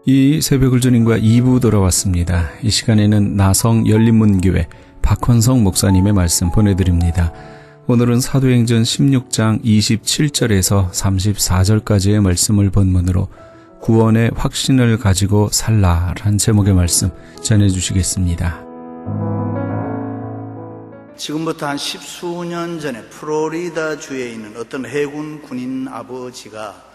이 새벽을 주님과 2부 돌아왔습니다. 이 시간에는 나성 열린문교회 박헌성 목사님의 말씀 보내드립니다. 오늘은 사도행전 16장 27절에서 34절까지의 말씀을 본문으로 구원의 확신을 가지고 살라라는 제목의 말씀 전해주시겠습니다. 지금부터 한 십수년 전에 플로리다 주에 있는 어떤 해군 군인 아버지가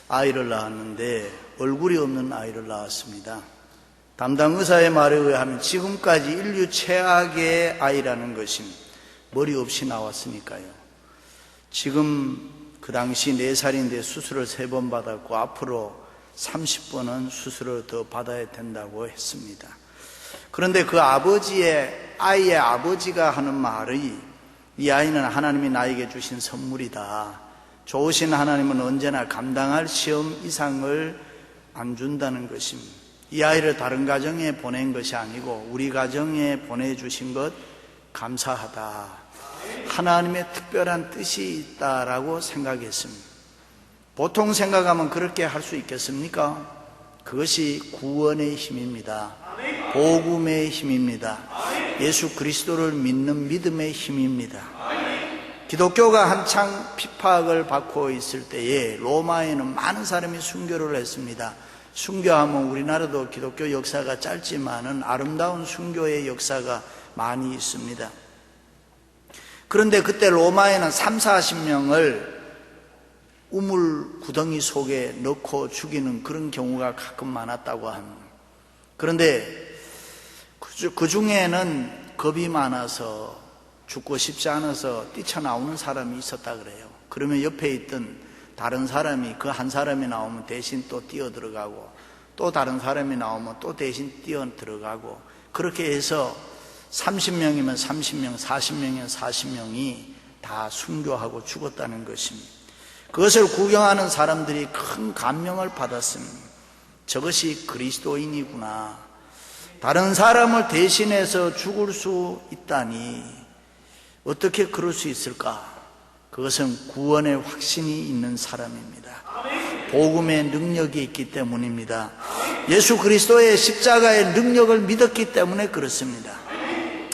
아이를 낳았는데 얼굴이 없는 아이를 낳았습니다. 담당 의사의 말에 의하면 지금까지 인류 최악의 아이라는 것이 머리 없이 나왔으니까요. 지금 그 당시 4살인데 수술을 3번 받았고 앞으로 30번은 수술을 더 받아야 된다고 했습니다. 그런데 그 아이의 아버지가 하는 말이, 이 아이는 하나님이 나에게 주신 선물이다. 좋으신 하나님은 언제나 감당할 시험 이상을 안 준다는 것입니다. 이 아이를 다른 가정에 보낸 것이 아니고 우리 가정에 보내주신 것 감사하다. 하나님의 특별한 뜻이 있다라고 생각했습니다. 보통 생각하면 그렇게 할 수 있겠습니까? 그것이 구원의 힘입니다. 복음의 힘입니다. 예수 그리스도를 믿는 믿음의 힘입니다. 기독교가 한창 핍박을 받고 있을 때에 로마에는 많은 사람이 순교를 했습니다. 순교하면 우리나라도 기독교 역사가 짧지만은 아름다운 순교의 역사가 많이 있습니다. 그런데 그때 로마에는 30-40명을 우물 구덩이 속에 넣고 죽이는 그런 경우가 가끔 많았다고 합니다. 그런데 그 중에는 겁이 많아서 죽고 싶지 않아서 뛰쳐나오는 사람이 있었다 그래요. 그러면 옆에 있던 다른 사람이, 그 한 사람이 나오면 대신 또 뛰어 들어가고, 또 다른 사람이 나오면 또 대신 뛰어 들어가고, 그렇게 해서 30명이면 30명, 40명이면 40명이 다 순교하고 죽었다는 것입니다. 그것을 구경하는 사람들이 큰 감명을 받았습니다. 저것이 그리스도인이구나. 다른 사람을 대신해서 죽을 수 있다니 어떻게 그럴 수 있을까? 그것은 구원의 확신이 있는 사람입니다. 복음의 능력이 있기 때문입니다. 예수 그리스도의 십자가의 능력을 믿었기 때문에 그렇습니다.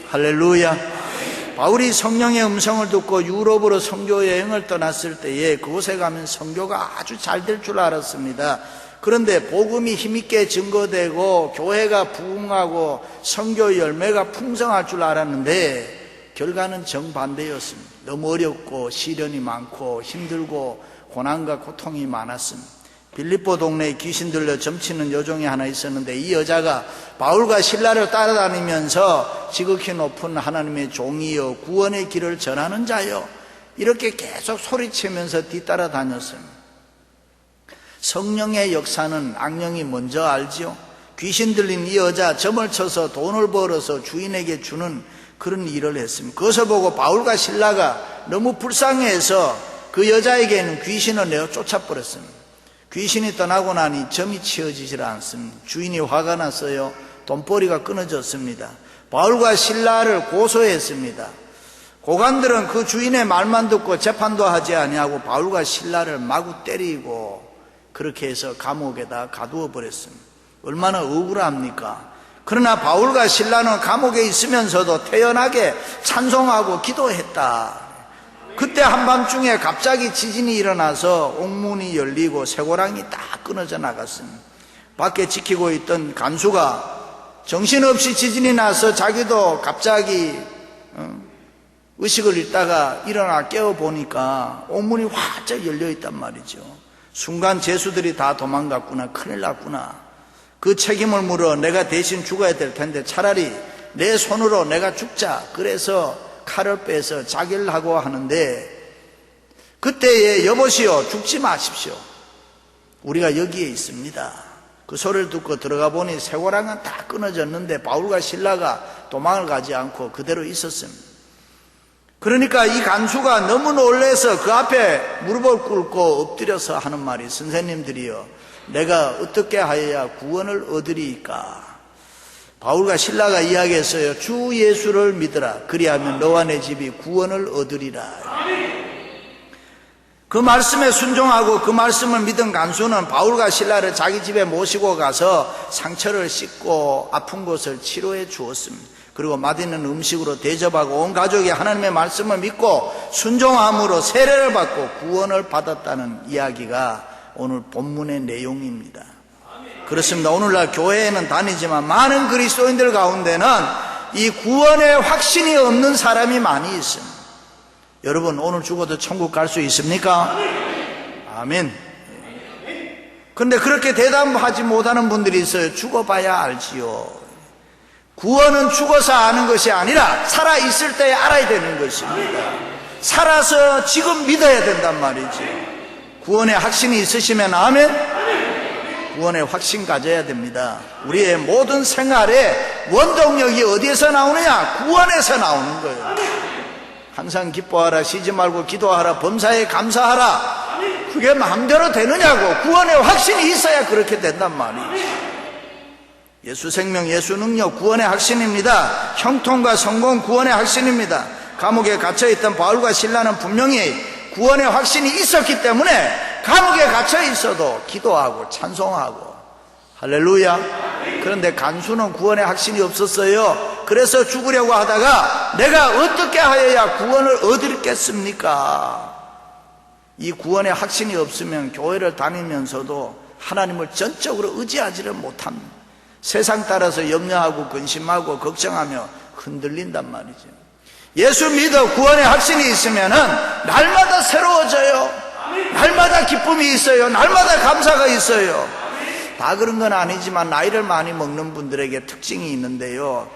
할렐루야. 바울이 성령의 음성을 듣고 유럽으로 선교 여행을 떠났을 때에 그곳에 가면 선교가 아주 잘 될 줄 알았습니다. 그런데 복음이 힘있게 증거되고 교회가 부흥하고 선교 열매가 풍성할 줄 알았는데 결과는 정반대였습니다. 너무 어렵고 시련이 많고 힘들고 고난과 고통이 많았습니다. 빌립보 동네에 귀신 들려 점치는 여종이 하나 있었는데 이 여자가 바울과 실라를 따라다니면서 지극히 높은 하나님의 종이여 구원의 길을 전하는 자여 이렇게 계속 소리치면서 뒤따라 다녔습니다. 성령의 역사는 악령이 먼저 알지요. 귀신 들린 이 여자 점을 쳐서 돈을 벌어서 주인에게 주는 그런 일을 했습니다. 그것을 보고 바울과 실라가 너무 불쌍해서 그 여자에게는 귀신을 내어 쫓아버렸습니다. 귀신이 떠나고 나니 점이 치워지질 않습니다. 주인이 화가 났어요. 돈벌이가 끊어졌습니다. 바울과 실라를 고소했습니다. 고관들은 그 주인의 말만 듣고 재판도 하지 아니하고 바울과 실라를 마구 때리고 그렇게 해서 감옥에다 가두어 버렸습니다. 얼마나 억울합니까? 그러나 바울과 실라는 감옥에 있으면서도 태연하게 찬송하고 기도했다. 그때 한밤중에 갑자기 지진이 일어나서 옥문이 열리고 쇠고랑이 딱 끊어져 나갔습니다. 밖에 지키고 있던 간수가 정신없이 지진이 나서 자기도 갑자기 의식을 잃다가 일어나 깨어보니까 옥문이 활짝 열려있단 말이죠. 순간 죄수들이 다 도망갔구나, 큰일 났구나. 그 책임을 물어 내가 대신 죽어야 될 텐데 차라리 내 손으로 내가 죽자. 그래서 칼을 빼서 자기를 하고 하는데 그때에 여보시오 죽지 마십시오. 우리가 여기에 있습니다. 그 소리를 듣고 들어가 보니 쇠고랑은 다 끊어졌는데 바울과 실라가 도망을 가지 않고 그대로 있었습니다. 그러니까 이 간수가 너무 놀라서 그 앞에 무릎을 꿇고 엎드려서 하는 말이 선생님들이여 내가 어떻게 하여야 구원을 얻으리이까? 바울과 실라가 이야기했어요. 주 예수를 믿으라. 그리하면 너와 내 집이 구원을 얻으리라. 그 말씀에 순종하고 그 말씀을 믿은 간수는 바울과 실라를 자기 집에 모시고 가서 상처를 씻고 아픈 곳을 치료해 주었습니다. 그리고 맛있는 음식으로 대접하고 온 가족이 하나님의 말씀을 믿고 순종함으로 세례를 받고 구원을 받았다는 이야기가 오늘 본문의 내용입니다. 그렇습니다. 오늘날 교회에는 다니지만 많은 그리스도인들 가운데는 이 구원의 확신이 없는 사람이 많이 있습니다. 여러분, 오늘 죽어도 천국 갈 수 있습니까? 아멘. 그런데 그렇게 대답하지 못하는 분들이 있어요. 죽어봐야 알지요. 구원은 죽어서 아는 것이 아니라 살아있을 때 알아야 되는 것입니다. 살아서 지금 믿어야 된단 말이죠. 구원의 확신이 있으시면 아멘. 구원의 확신 가져야 됩니다. 우리의 모든 생활에 원동력이 어디에서 나오느냐? 구원에서 나오는 거예요. 항상 기뻐하라, 쉬지 말고 기도하라, 범사에 감사하라. 그게 마음대로 되느냐고. 구원의 확신이 있어야 그렇게 된단 말이죠. 예수 생명, 예수 능력, 구원의 확신입니다. 형통과 성공, 구원의 확신입니다. 감옥에 갇혀있던 바울과 실라는 분명히 구원의 확신이 있었기 때문에 감옥에 갇혀 있어도 기도하고 찬송하고 할렐루야. 그런데 간수는 구원의 확신이 없었어요. 그래서 죽으려고 하다가 내가 어떻게 하여야 구원을 얻겠습니까? 이 구원의 확신이 없으면 교회를 다니면서도 하나님을 전적으로 의지하지를 못합니다. 세상 따라서 염려하고 근심하고 걱정하며 흔들린단 말이죠. 예수 믿어 구원의 확신이 있으면은 날마다 새로워져요. 날마다 기쁨이 있어요. 날마다 감사가 있어요. 다 그런 건 아니지만 나이를 많이 먹는 분들에게 특징이 있는데요.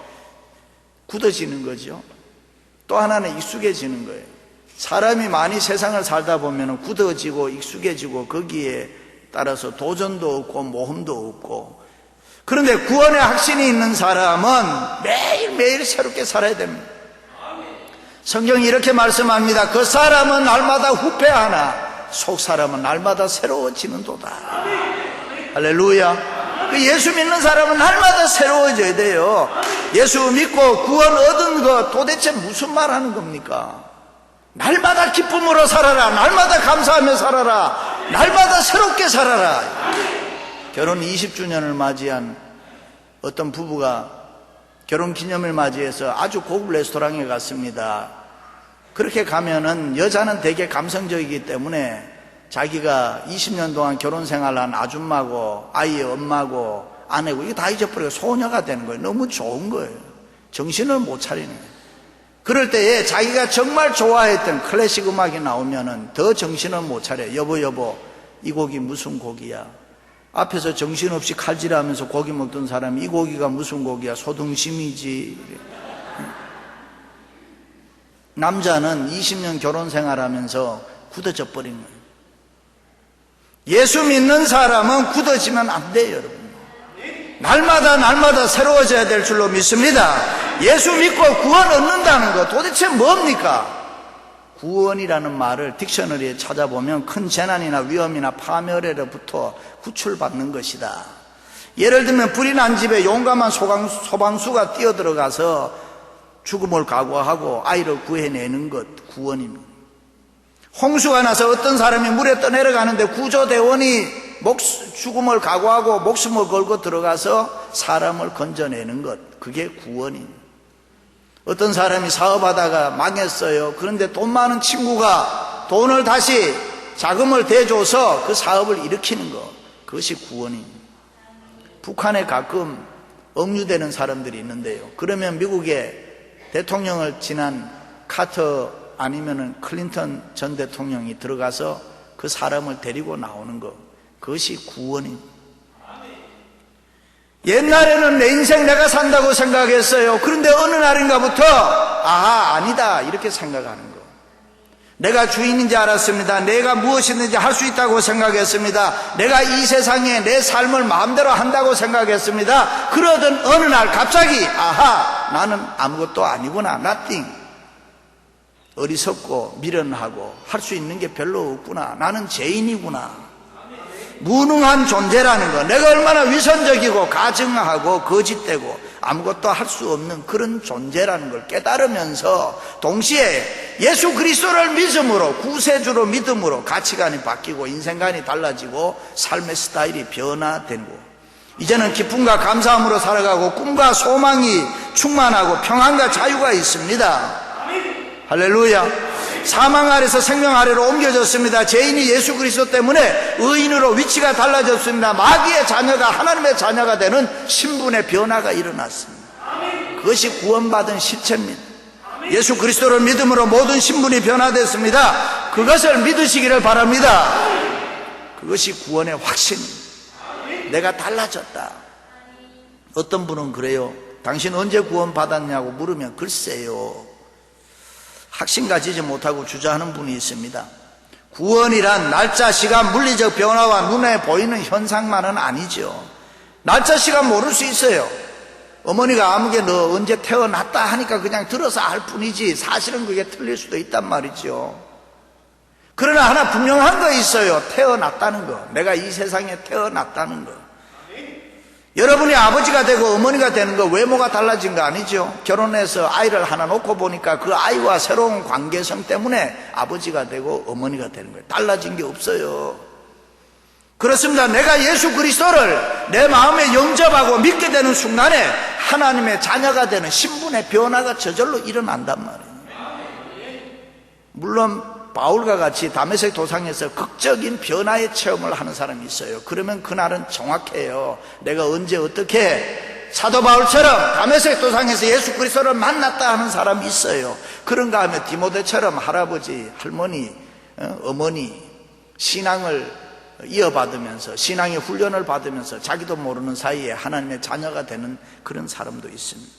굳어지는 거죠. 또 하나는 익숙해지는 거예요. 사람이 많이 세상을 살다 보면 굳어지고 익숙해지고 거기에 따라서 도전도 없고 모험도 없고. 그런데 구원의 확신이 있는 사람은 매일매일 새롭게 살아야 됩니다. 성경이 이렇게 말씀합니다. 그 사람은 날마다 후패하나 속 사람은 날마다 새로워지는도다. 할렐루야. 예수 믿는 사람은 날마다 새로워져야 돼요. 예수 믿고 구원 얻은 것 도대체 무슨 말 하는 겁니까? 날마다 기쁨으로 살아라. 날마다 감사하며 살아라. 날마다 새롭게 살아라. 결혼 20주년을 맞이한 어떤 부부가 결혼 기념일 맞이해서 아주 고급 레스토랑에 갔습니다. 그렇게 가면은 여자는 되게 감성적이기 때문에 자기가 20년 동안 결혼 생활한 아줌마고 아이의 엄마고 아내고 이거 다 잊어버리고 소녀가 되는 거예요. 너무 좋은 거예요. 정신을 못 차리는 거예요. 그럴 때에 자기가 정말 좋아했던 클래식 음악이 나오면은 더 정신을 못 차려요. 여보 이 곡이 무슨 곡이야? 앞에서 정신없이 칼질하면서 고기 먹던 사람이 이 고기가 무슨 곡이야? 소등심이지. 남자는 20년 결혼 생활하면서 굳어져 버린 거예요. 예수 믿는 사람은 굳어지면 안 돼요, 여러분. 날마다 새로워져야 될 줄로 믿습니다. 예수 믿고 구원 얻는다는 거 도대체 뭡니까? 구원이라는 말을 딕셔너리에 찾아보면 큰 재난이나 위험이나 파멸에로부터 구출받는 것이다. 예를 들면 불이 난 집에 용감한 소방수가 뛰어들어가서 죽음을 각오하고 아이를 구해내는 것, 구원입니다. 홍수가 나서 어떤 사람이 물에 떠내려가는데 구조대원이 죽음을 각오하고 목숨을 걸고 들어가서 사람을 건져내는 것, 그게 구원입니다. 어떤 사람이 사업하다가 망했어요. 그런데 돈 많은 친구가 돈을 다시 자금을 대줘서 그 사업을 일으키는 것, 그것이 구원입니다. 북한에 가끔 억류되는 사람들이 있는데요. 그러면 미국의 대통령을 지난 카터 아니면은 클린턴 전 대통령이 들어가서 그 사람을 데리고 나오는 것, 그것이 구원입니다. 옛날에는 내 인생 내가 산다고 생각했어요. 그런데 어느 날인가부터 아니다 이렇게 생각하는 거. 내가 주인인지 알았습니다. 내가 무엇이든지 할 수 있다고 생각했습니다. 내가 이 세상에 내 삶을 마음대로 한다고 생각했습니다. 그러던 어느 날 갑자기 나는 아무것도 아니구나. nothing. 어리석고 미련하고 할 수 있는 게 별로 없구나. 나는 죄인이구나. 무능한 존재라는 거, 내가 얼마나 위선적이고 가증하고 거짓되고 아무것도 할 수 없는 그런 존재라는 걸 깨달으면서 동시에 예수 그리스도를 믿음으로, 구세주로 믿음으로 가치관이 바뀌고 인생관이 달라지고 삶의 스타일이 변화되고, 이제는 기쁨과 감사함으로 살아가고 꿈과 소망이 충만하고 평안과 자유가 있습니다. 할렐루야. 사망 아래서 생명 아래로 옮겨졌습니다. 죄인이 예수 그리스도 때문에 의인으로 위치가 달라졌습니다. 마귀의 자녀가 하나님의 자녀가 되는 신분의 변화가 일어났습니다. 그것이 구원받은 실체입니다. 예수 그리스도를 믿음으로 모든 신분이 변화됐습니다. 그것을 믿으시기를 바랍니다. 그것이 구원의 확신입니다. 내가 달라졌다. 어떤 분은 그래요. 당신 언제 구원받았냐고 물으면 글쎄요, 확신 가지지 못하고 주저하는 분이 있습니다. 구원이란 날짜, 시간, 물리적 변화와 눈에 보이는 현상만은 아니죠. 날짜, 시간 모를 수 있어요. 어머니가 아무개 너 언제 태어났다 하니까 그냥 들어서 알 뿐이지 사실은 그게 틀릴 수도 있단 말이죠. 그러나 하나 분명한 거 있어요. 태어났다는 거. 내가 이 세상에 태어났다는 거. 여러분이 아버지가 되고 어머니가 되는 거 외모가 달라진 거 아니죠. 결혼해서 아이를 하나 놓고 보니까 그 아이와 새로운 관계성 때문에 아버지가 되고 어머니가 되는 거예요. 달라진 게 없어요. 그렇습니다. 내가 예수 그리스도를 내 마음에 영접하고 믿게 되는 순간에 하나님의 자녀가 되는 신분의 변화가 저절로 일어난단 말이에요. 물론 바울과 같이 다메섹 도상에서 극적인 변화의 체험을 하는 사람이 있어요. 그러면 그날은 정확해요. 내가 언제 어떻게 사도 바울처럼 다메섹 도상에서 예수 그리스도를 만났다 하는 사람이 있어요. 그런가 하면 디모데처럼 할아버지, 할머니, 어머니 신앙을 이어받으면서 신앙의 훈련을 받으면서 자기도 모르는 사이에 하나님의 자녀가 되는 그런 사람도 있습니다.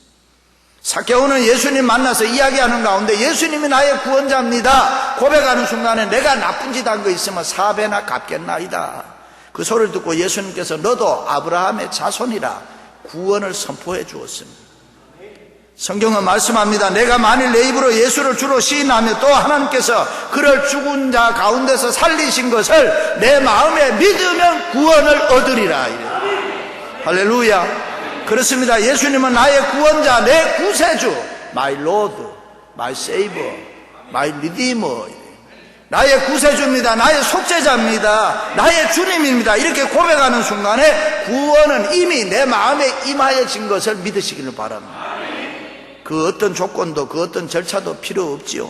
삭개오는 예수님 만나서 이야기하는 가운데 예수님이 나의 구원자입니다 고백하는 순간에 내가 나쁜 짓 한 거 있으면 4배나 갚겠나이다. 그 소리를 듣고 예수님께서 너도 아브라함의 자손이라 구원을 선포해 주었습니다. 성경은 말씀합니다. 내가 만일 내 입으로 예수를 주로 시인하며 또 하나님께서 그를 죽은 자 가운데서 살리신 것을 내 마음에 믿으면 구원을 얻으리라. 할렐루야. 그렇습니다. 예수님은 나의 구원자, 내 구세주, my Lord, my Savior, my Redeemer, 나의 구세주입니다. 나의 속죄자입니다. 나의 주님입니다. 이렇게 고백하는 순간에 구원은 이미 내 마음에 임하여진 것을 믿으시기를 바랍니다. 그 어떤 조건도 그 어떤 절차도 필요 없지요.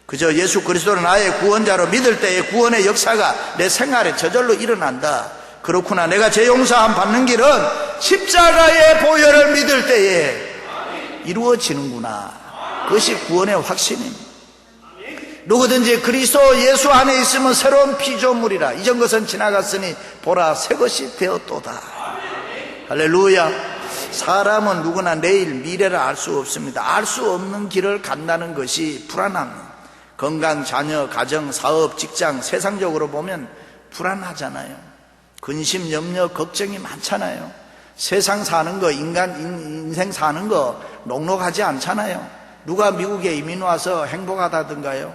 그저 예수 그리스도를 나의 구원자로 믿을 때에 구원의 역사가 내 생활에 저절로 일어난다. 그렇구나. 내가 죄 용서함 받는 길은 십자가의 보혈을 믿을 때에 이루어지는구나. 그것이 구원의 확신입니다. 누구든지 그리스도 예수 안에 있으면 새로운 피조물이라. 이전 것은 지나갔으니 보라 새 것이 되었도다. 할렐루야. 사람은 누구나 내일 미래를 알 수 없습니다. 알 수 없는 길을 간다는 것이 불안합니다. 건강, 자녀, 가정, 사업, 직장, 세상적으로 보면 불안하잖아요. 근심, 염려, 걱정이 많잖아요. 세상 사는 거, 인생 사는 거 녹록하지 않잖아요. 누가 미국에 이민 와서 행복하다던가요?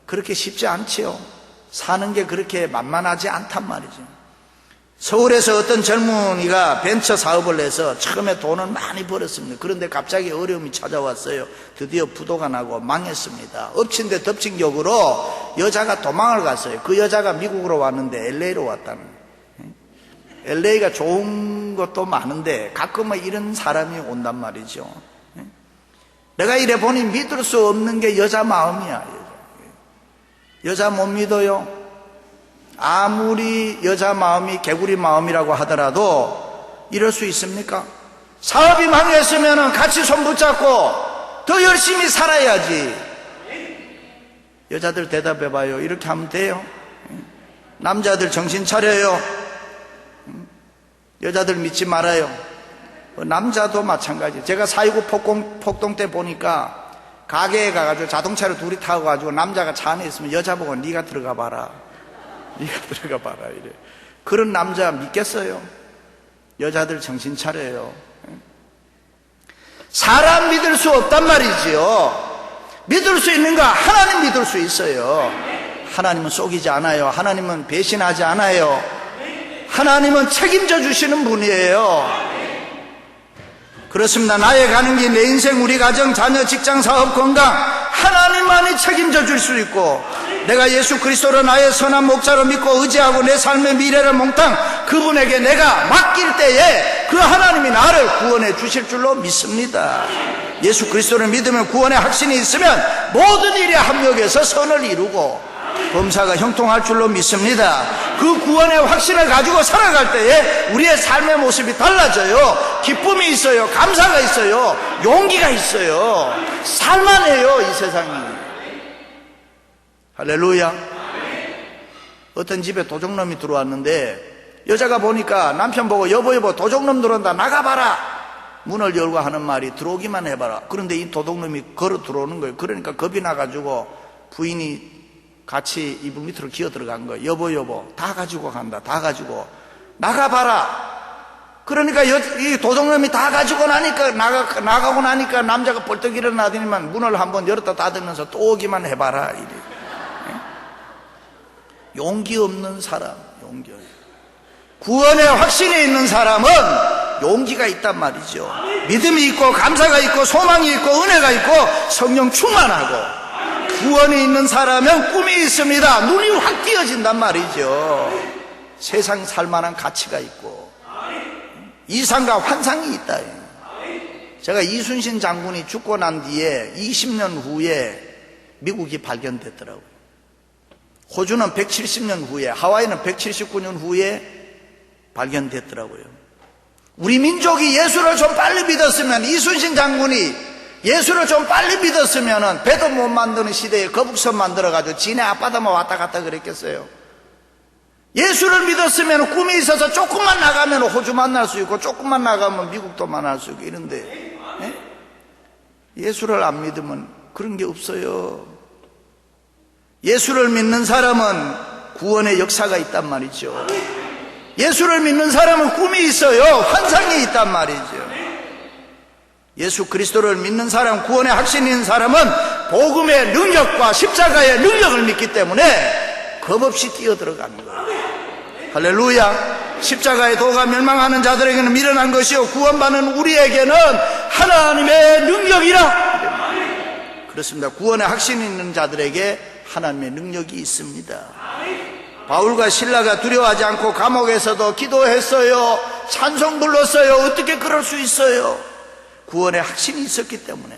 그렇게 쉽지 않지요. 사는 게 그렇게 만만하지 않단 말이죠. 서울에서 어떤 젊은이가 벤처 사업을 해서 처음에 돈을 많이 벌었습니다. 그런데 갑자기 어려움이 찾아왔어요. 드디어 부도가 나고 망했습니다. 엎친 데 덮친 격으로 여자가 도망을 갔어요. 그 여자가 미국으로 왔는데 LA로 왔다는 거예요. LA가 좋은 것도 많은데 가끔은 이런 사람이 온단 말이죠. 내가 이래 보니 믿을 수 없는 게 여자 마음이야. 여자 못 믿어요. 아무리 여자 마음이 개구리 마음이라고 하더라도 이럴 수 있습니까? 사업이 망했으면 같이 손 붙잡고 더 열심히 살아야지. 여자들 대답해봐요. 이렇게 하면 돼요? 남자들 정신 차려요. 여자들 믿지 말아요. 남자도 마찬가지. 제가 4.29 폭동 때 보니까 가게에 가가지고 자동차를 둘이 타고 가지고 남자가 차 안에 있으면 여자 보고 네가 들어가 봐라. 네가 들어가 봐라 이래. 그런 남자 믿겠어요? 여자들 정신 차려요. 사람 믿을 수 없단 말이지요. 믿을 수 있는 거 하나님 믿을 수 있어요. 하나님은 속이지 않아요. 하나님은 배신하지 않아요. 하나님은 책임져 주시는 분이에요. 그렇습니다. 나의 가는 길, 내 인생, 우리 가정, 자녀, 직장, 사업, 건강 하나님만이 책임져 줄 수 있고, 내가 예수 그리스도로 나의 선한 목자로 믿고 의지하고 내 삶의 미래를 몽땅 그분에게 내가 맡길 때에 그 하나님이 나를 구원해 주실 줄로 믿습니다. 예수 그리스도를 믿으면 구원의 확신이 있으면 모든 일에 합력해서 선을 이루고 범사가 형통할 줄로 믿습니다. 그 구원의 확신을 가지고 살아갈 때에 우리의 삶의 모습이 달라져요. 기쁨이 있어요. 감사가 있어요. 용기가 있어요. 살만해요, 이 세상이. 할렐루야. 어떤 집에 도둑놈이 들어왔는데 여자가 보니까 남편 보고 여보 도둑놈 들어온다, 나가봐라. 문을 열고 하는 말이 들어오기만 해봐라. 그런데 이 도둑놈이 걸어 들어오는 거예요. 그러니까 겁이 나가지고 부인이 같이 이불 밑으로 기어 들어간 거예요. 여보 다 가지고 간다, 다 가지고 나가봐라. 그러니까 이 도둑놈이 다 가지고 나니까 나가고 나니까 남자가 벌떡 일어나더니만 문을 한번 열었다 닫으면서 또 오기만 해봐라. 이래. 용기 없는 사람, 용기 없는. 구원의 확신이 있는 사람은 용기가 있단 말이죠. 믿음이 있고 감사가 있고 소망이 있고 은혜가 있고 성령 충만하고, 구원이 있는 사람은 꿈이 있습니다. 눈이 확 띄어진단 말이죠. 세상 살만한 가치가 있고 이상과 환상이 있다. 제가 이순신 장군이 죽고 난 뒤에 20년 후에 미국이 발견됐더라고요. 호주는 170년 후에, 하와이는 179년 후에 발견됐더라고요. 우리 민족이 예수를 좀 빨리 믿었으면, 이순신 장군이 예수를 좀 빨리 믿었으면 배도 못 만드는 시대에 거북선 만들어가지고 지네 앞바다만 왔다 갔다 그랬겠어요. 예수를 믿었으면 꿈이 있어서 조금만 나가면 호주 만날 수 있고 조금만 나가면 미국도 만날 수 있고 이런데, 예수를 안 믿으면 그런 게 없어요. 예수를 믿는 사람은 구원의 역사가 있단 말이죠. 예수를 믿는 사람은 꿈이 있어요. 환상이 있단 말이죠. 예수 그리스도를 믿는 사람, 구원의 확신이 있는 사람은 복음의 능력과 십자가의 능력을 믿기 때문에 겁없이 뛰어들어가는 거예요. 할렐루야. 십자가의 도가 멸망하는 자들에게는 미련한 것이요 구원받는 우리에게는 하나님의 능력이라. 그렇습니다. 구원의 확신이 있는 자들에게 하나님의 능력이 있습니다. 바울과 실라가 두려워하지 않고 감옥에서도 기도했어요. 찬송 불렀어요. 어떻게 그럴 수 있어요? 구원의 확신이 있었기 때문에,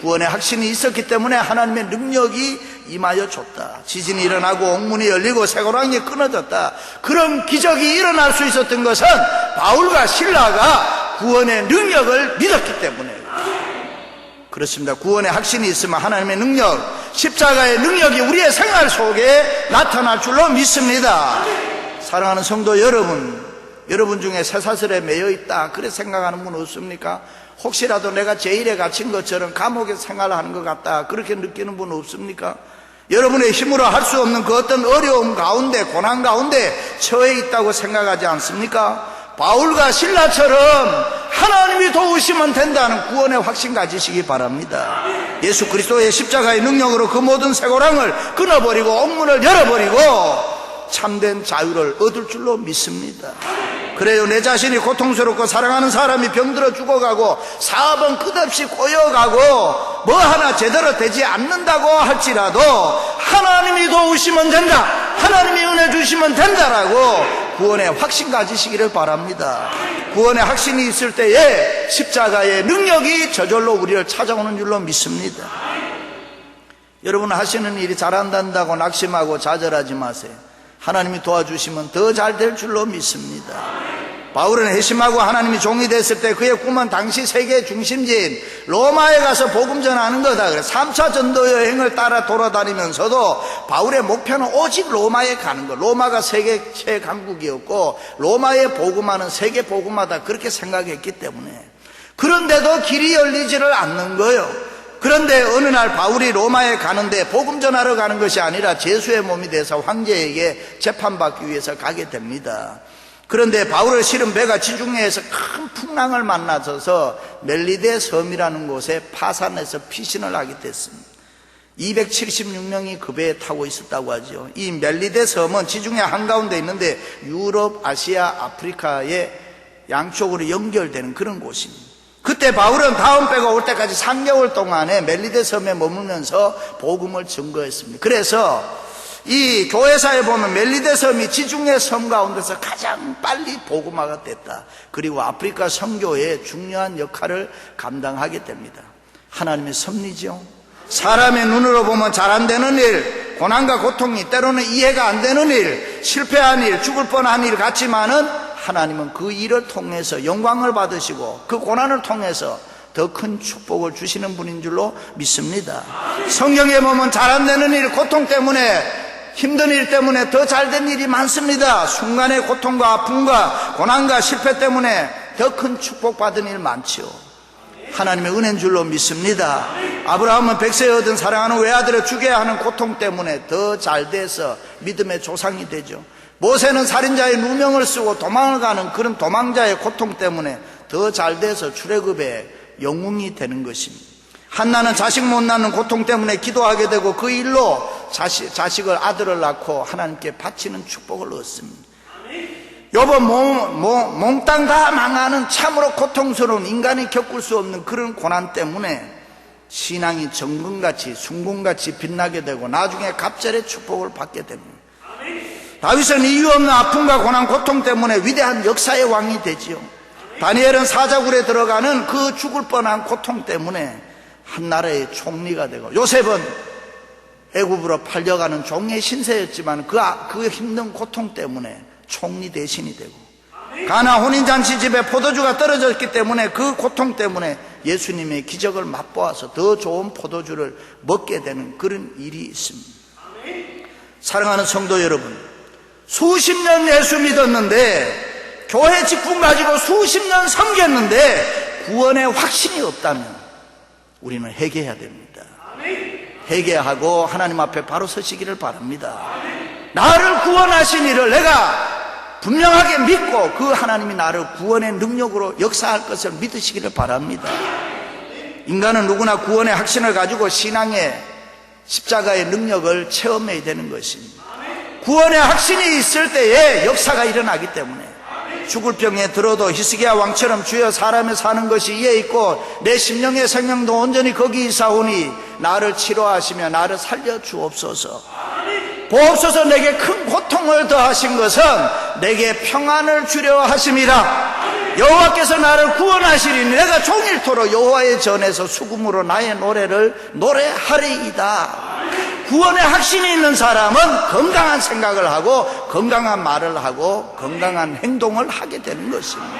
구원의 확신이 있었기 때문에 하나님의 능력이 임하여 줬다. 지진이 일어나고 옥문이 열리고 쇠고랑이 끊어졌다. 그런 기적이 일어날 수 있었던 것은 바울과 실라가 구원의 능력을 믿었기 때문에. 그렇습니다. 구원의 확신이 있으면 하나님의 능력, 십자가의 능력이 우리의 생활 속에 나타날 줄로 믿습니다. 사랑하는 성도 여러분, 여러분 중에 쇠사슬에 매여 있다 그래 생각하는 분 없습니까? 혹시라도 내가 제일에 갇힌 것처럼 감옥에 생활하는 것 같다 그렇게 느끼는 분 없습니까? 여러분의 힘으로 할 수 없는 그 어떤 어려움 가운데, 고난 가운데 처해 있다고 생각하지 않습니까? 바울과 실라처럼 하나님이 도우시면 된다는 구원의 확신 가지시기 바랍니다. 예수 그리스도의 십자가의 능력으로 그 모든 쇠고랑을 끊어버리고 옥문을 열어버리고 참된 자유를 얻을 줄로 믿습니다. 그래요. 내 자신이 고통스럽고 사랑하는 사람이 병들어 죽어가고 사업은 끝없이 꼬여가고 뭐 하나 제대로 되지 않는다고 할지라도 하나님이 도우시면 된다, 하나님이 은혜 주시면 된다라고 구원의 확신 가지시기를 바랍니다. 구원의 확신이 있을 때에 십자가의 능력이 저절로 우리를 찾아오는 줄로 믿습니다. 여러분 하시는 일이 잘 안 된다고 낙심하고 좌절하지 마세요. 하나님이 도와주시면 더 잘 될 줄로 믿습니다. 바울은 회심하고 하나님이 종이 됐을 때 그의 꿈은 당시 세계 중심지인 로마에 가서 복음 전하는 거다. 그래서 3차 전도 여행을 따라 돌아다니면서도 바울의 목표는 오직 로마에 가는 거. 로마가 세계 최강국이었고 로마에 복음하는 세계 복음하다 그렇게 생각했기 때문에. 그런데도 길이 열리지를 않는 거예요. 그런데 어느 날 바울이 로마에 가는데 복음 전하러 가는 것이 아니라 제수의 몸이 돼서 황제에게 재판받기 위해서 가게 됩니다. 그런데 바울을 실은 배가 지중해에서 큰 풍랑을 만나서 멜리데 섬이라는 곳에 파산해서 피신을 하게 됐습니다. 276명이 그 배에 타고 있었다고 하죠. 이 멜리데 섬은 지중해 한가운데 있는데 유럽, 아시아, 아프리카의 양쪽으로 연결되는 그런 곳입니다. 그때 바울은 다음 배가 올 때까지 3개월 동안에 멜리데 섬에 머물면서 복음을 증거했습니다. 그래서 이 교회사에 보면 멜리데 섬이 지중해 섬 가운데서 가장 빨리 복음화가 됐다. 그리고 아프리카 선교에 중요한 역할을 감당하게 됩니다. 하나님의 섭리죠. 사람의 눈으로 보면 잘 안 되는 일, 고난과 고통이 때로는 이해가 안 되는 일, 실패한 일, 죽을 뻔한 일 같지만은 하나님은 그 일을 통해서 영광을 받으시고 그 고난을 통해서 더 큰 축복을 주시는 분인 줄로 믿습니다. 성경에 보면 잘 안 되는 일, 고통 때문에, 힘든 일 때문에 더 잘 된 일이 많습니다. 순간의 고통과 아픔과 고난과 실패 때문에 더 큰 축복받은 일 많죠. 하나님의 은혜인 줄로 믿습니다. 아브라함은 백세 얻은 사랑하는 외아들을 죽여야 하는 고통 때문에 더 잘 돼서 믿음의 조상이 되죠. 모세는 살인자의 누명을 쓰고 도망을 가는 그런 도망자의 고통 때문에 더 잘 돼서 출애굽의 영웅이 되는 것입니다. 한나는 자식 못 낳는 고통 때문에 기도하게 되고 그 일로 자식을 아들을 낳고 하나님께 바치는 축복을 얻습니다. 여보 몽땅 다 망하는 참으로 고통스러운 인간이 겪을 수 없는 그런 고난 때문에 신앙이 정금같이 순금같이 빛나게 되고 나중에 갑절의 축복을 받게 됩니다. 다윗은 이유 없는 아픔과 고난 고통 때문에 위대한 역사의 왕이 되지요. 다니엘은 사자굴에 들어가는 그 죽을 뻔한 고통 때문에 한 나라의 총리가 되고, 요셉은 애굽으로 팔려가는 종의 신세였지만 그 힘든 고통 때문에 총리 대신이 되고, 가나 혼인잔치 집에 포도주가 떨어졌기 때문에 그 고통 때문에 예수님의 기적을 맛보아서 더 좋은 포도주를 먹게 되는 그런 일이 있습니다. 사랑하는 성도 여러분, 수십 년 예수 믿었는데 교회 직분 가지고 수십 년 섬겼는데 구원의 확신이 없다면 우리는 회개해야 됩니다. 회개하고 하나님 앞에 바로 서시기를 바랍니다. 나를 구원하신 이를 내가 분명하게 믿고 그 하나님이 나를 구원의 능력으로 역사할 것을 믿으시기를 바랍니다. 인간은 누구나 구원의 확신을 가지고 신앙의 십자가의 능력을 체험해야 되는 것입니다. 구원의 확신이 있을 때에 역사가 일어나기 때문에 죽을 병에 들어도 히스기야 왕처럼 주여 사람의 사는 것이 이에 있고 내 심령의 생명도 온전히 거기 있사오니 나를 치료하시며 나를 살려주옵소서. 보옵소서. 내게 큰 고통을 더하신 것은 내게 평안을 주려 하심이라. 여호와께서 나를 구원하시리니 내가 종일토록 여호와의 전에서 수금으로 나의 노래를 노래하리이다. 구원의 확신이 있는 사람은 건강한 생각을 하고 건강한 말을 하고 건강한 행동을 하게 되는 것입니다.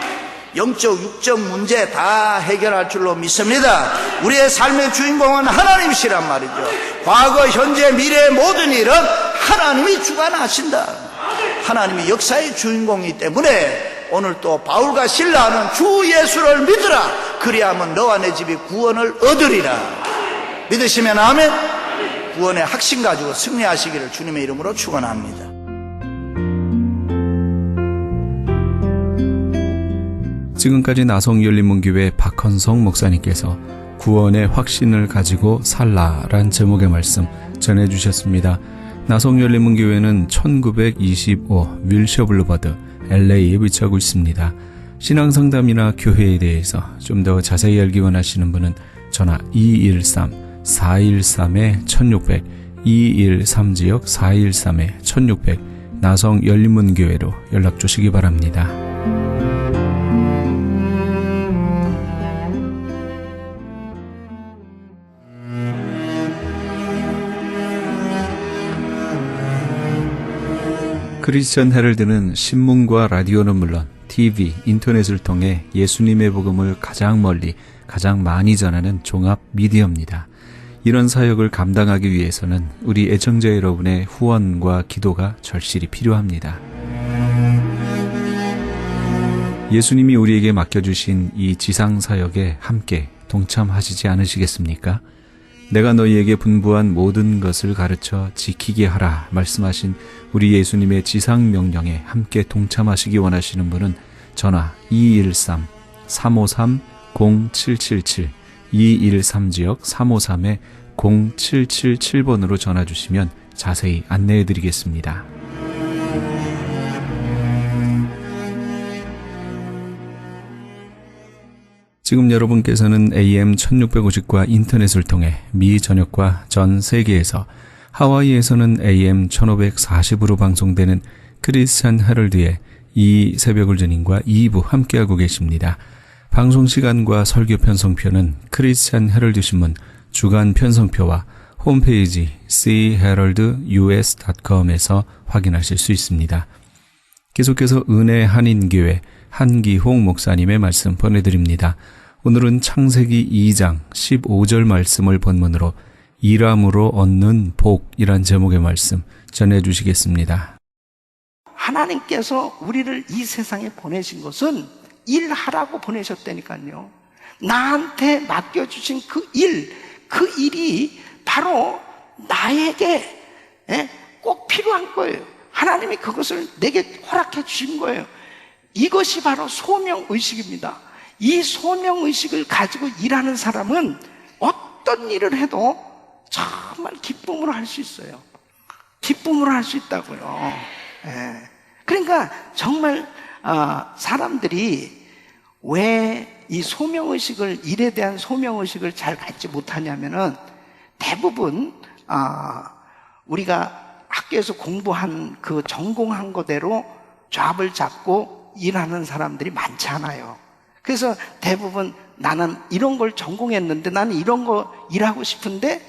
영적, 육적 문제 다 해결할 줄로 믿습니다. 우리의 삶의 주인공은 하나님이시란 말이죠. 과거, 현재, 미래의 모든 일은 하나님이 주관하신다. 하나님이 역사의 주인공이기 때문에 오늘 또 바울과 실라는 주 예수를 믿으라. 그리하면 너와 내 집이 구원을 얻으리라. 믿으시면 아멘. 구원의 확신 가지고 승리하시기를 주님의 이름으로 축원합니다. 지금까지 나성열린문교회 박헌성 목사님께서 구원의 확신을 가지고 살라란 제목의 말씀 전해주셨습니다. 나성열린문교회는 1925 윌셔 블루버드 LA에 위치하고 있습니다. 신앙상담이나 교회에 대해서 좀 더 자세히 알기 원하시는 분은 전화 213-413-1600 213지역 413-1600 나성열린문교회로 연락 주시기 바랍니다. 크리스천 헤럴드는 신문과 라디오는 물론 TV, 인터넷을 통해 예수님의 복음을 가장 멀리, 가장 많이 전하는 종합 미디어입니다. 이런 사역을 감당하기 위해서는 우리 애청자 여러분의 후원과 기도가 절실히 필요합니다. 예수님이 우리에게 맡겨주신 이 지상사역에 함께 동참하시지 않으시겠습니까? 내가 너희에게 분부한 모든 것을 가르쳐 지키게 하라 말씀하신 우리 예수님의 지상명령에 함께 동참하시기 원하시는 분은 전화 213-353-0777 213지역 0777번으로 전화 주시면 자세히 안내해 드리겠습니다. 지금 여러분께서는 AM 1650과 인터넷을 통해 미 전역과 전 세계에서, 하와이에서는 AM 1540으로 방송되는 크리스찬 헤럴드의 이 새벽을 주님과 2부 함께하고 계십니다. 방송 시간과 설교 편성표는 크리스찬 헤럴드 신문 주간 편성표와 홈페이지 chaheraldus.com에서 확인하실 수 있습니다. 계속해서 은혜 한인교회 한기홍 목사님의 말씀 보내드립니다. 오늘은 창세기 2장 15절 말씀을 본문으로 일함으로 얻는 복이란 제목의 말씀 전해주시겠습니다. 하나님께서 우리를 이 세상에 보내신 것은 일하라고 보내셨다니까요. 나한테 맡겨주신 그 일이 바로 나에게 꼭 필요한 거예요. 하나님이 그것을 내게 허락해 주신 거예요. 이것이 바로 소명의식입니다. 이 소명의식을 가지고 일하는 사람은 어떤 일을 해도 정말 기쁨으로 할 수 있어요. 기쁨으로 할 수 있다고요. 그러니까 정말 사람들이 왜 이 소명의식을, 일에 대한 소명의식을 잘 갖지 못하냐면은 대부분 우리가 학교에서 공부한 그 전공한 거대로 잡을 잡고 일하는 사람들이 많지 않아요. 그래서 대부분 나는 이런 걸 전공했는데 나는 이런 거 일하고 싶은데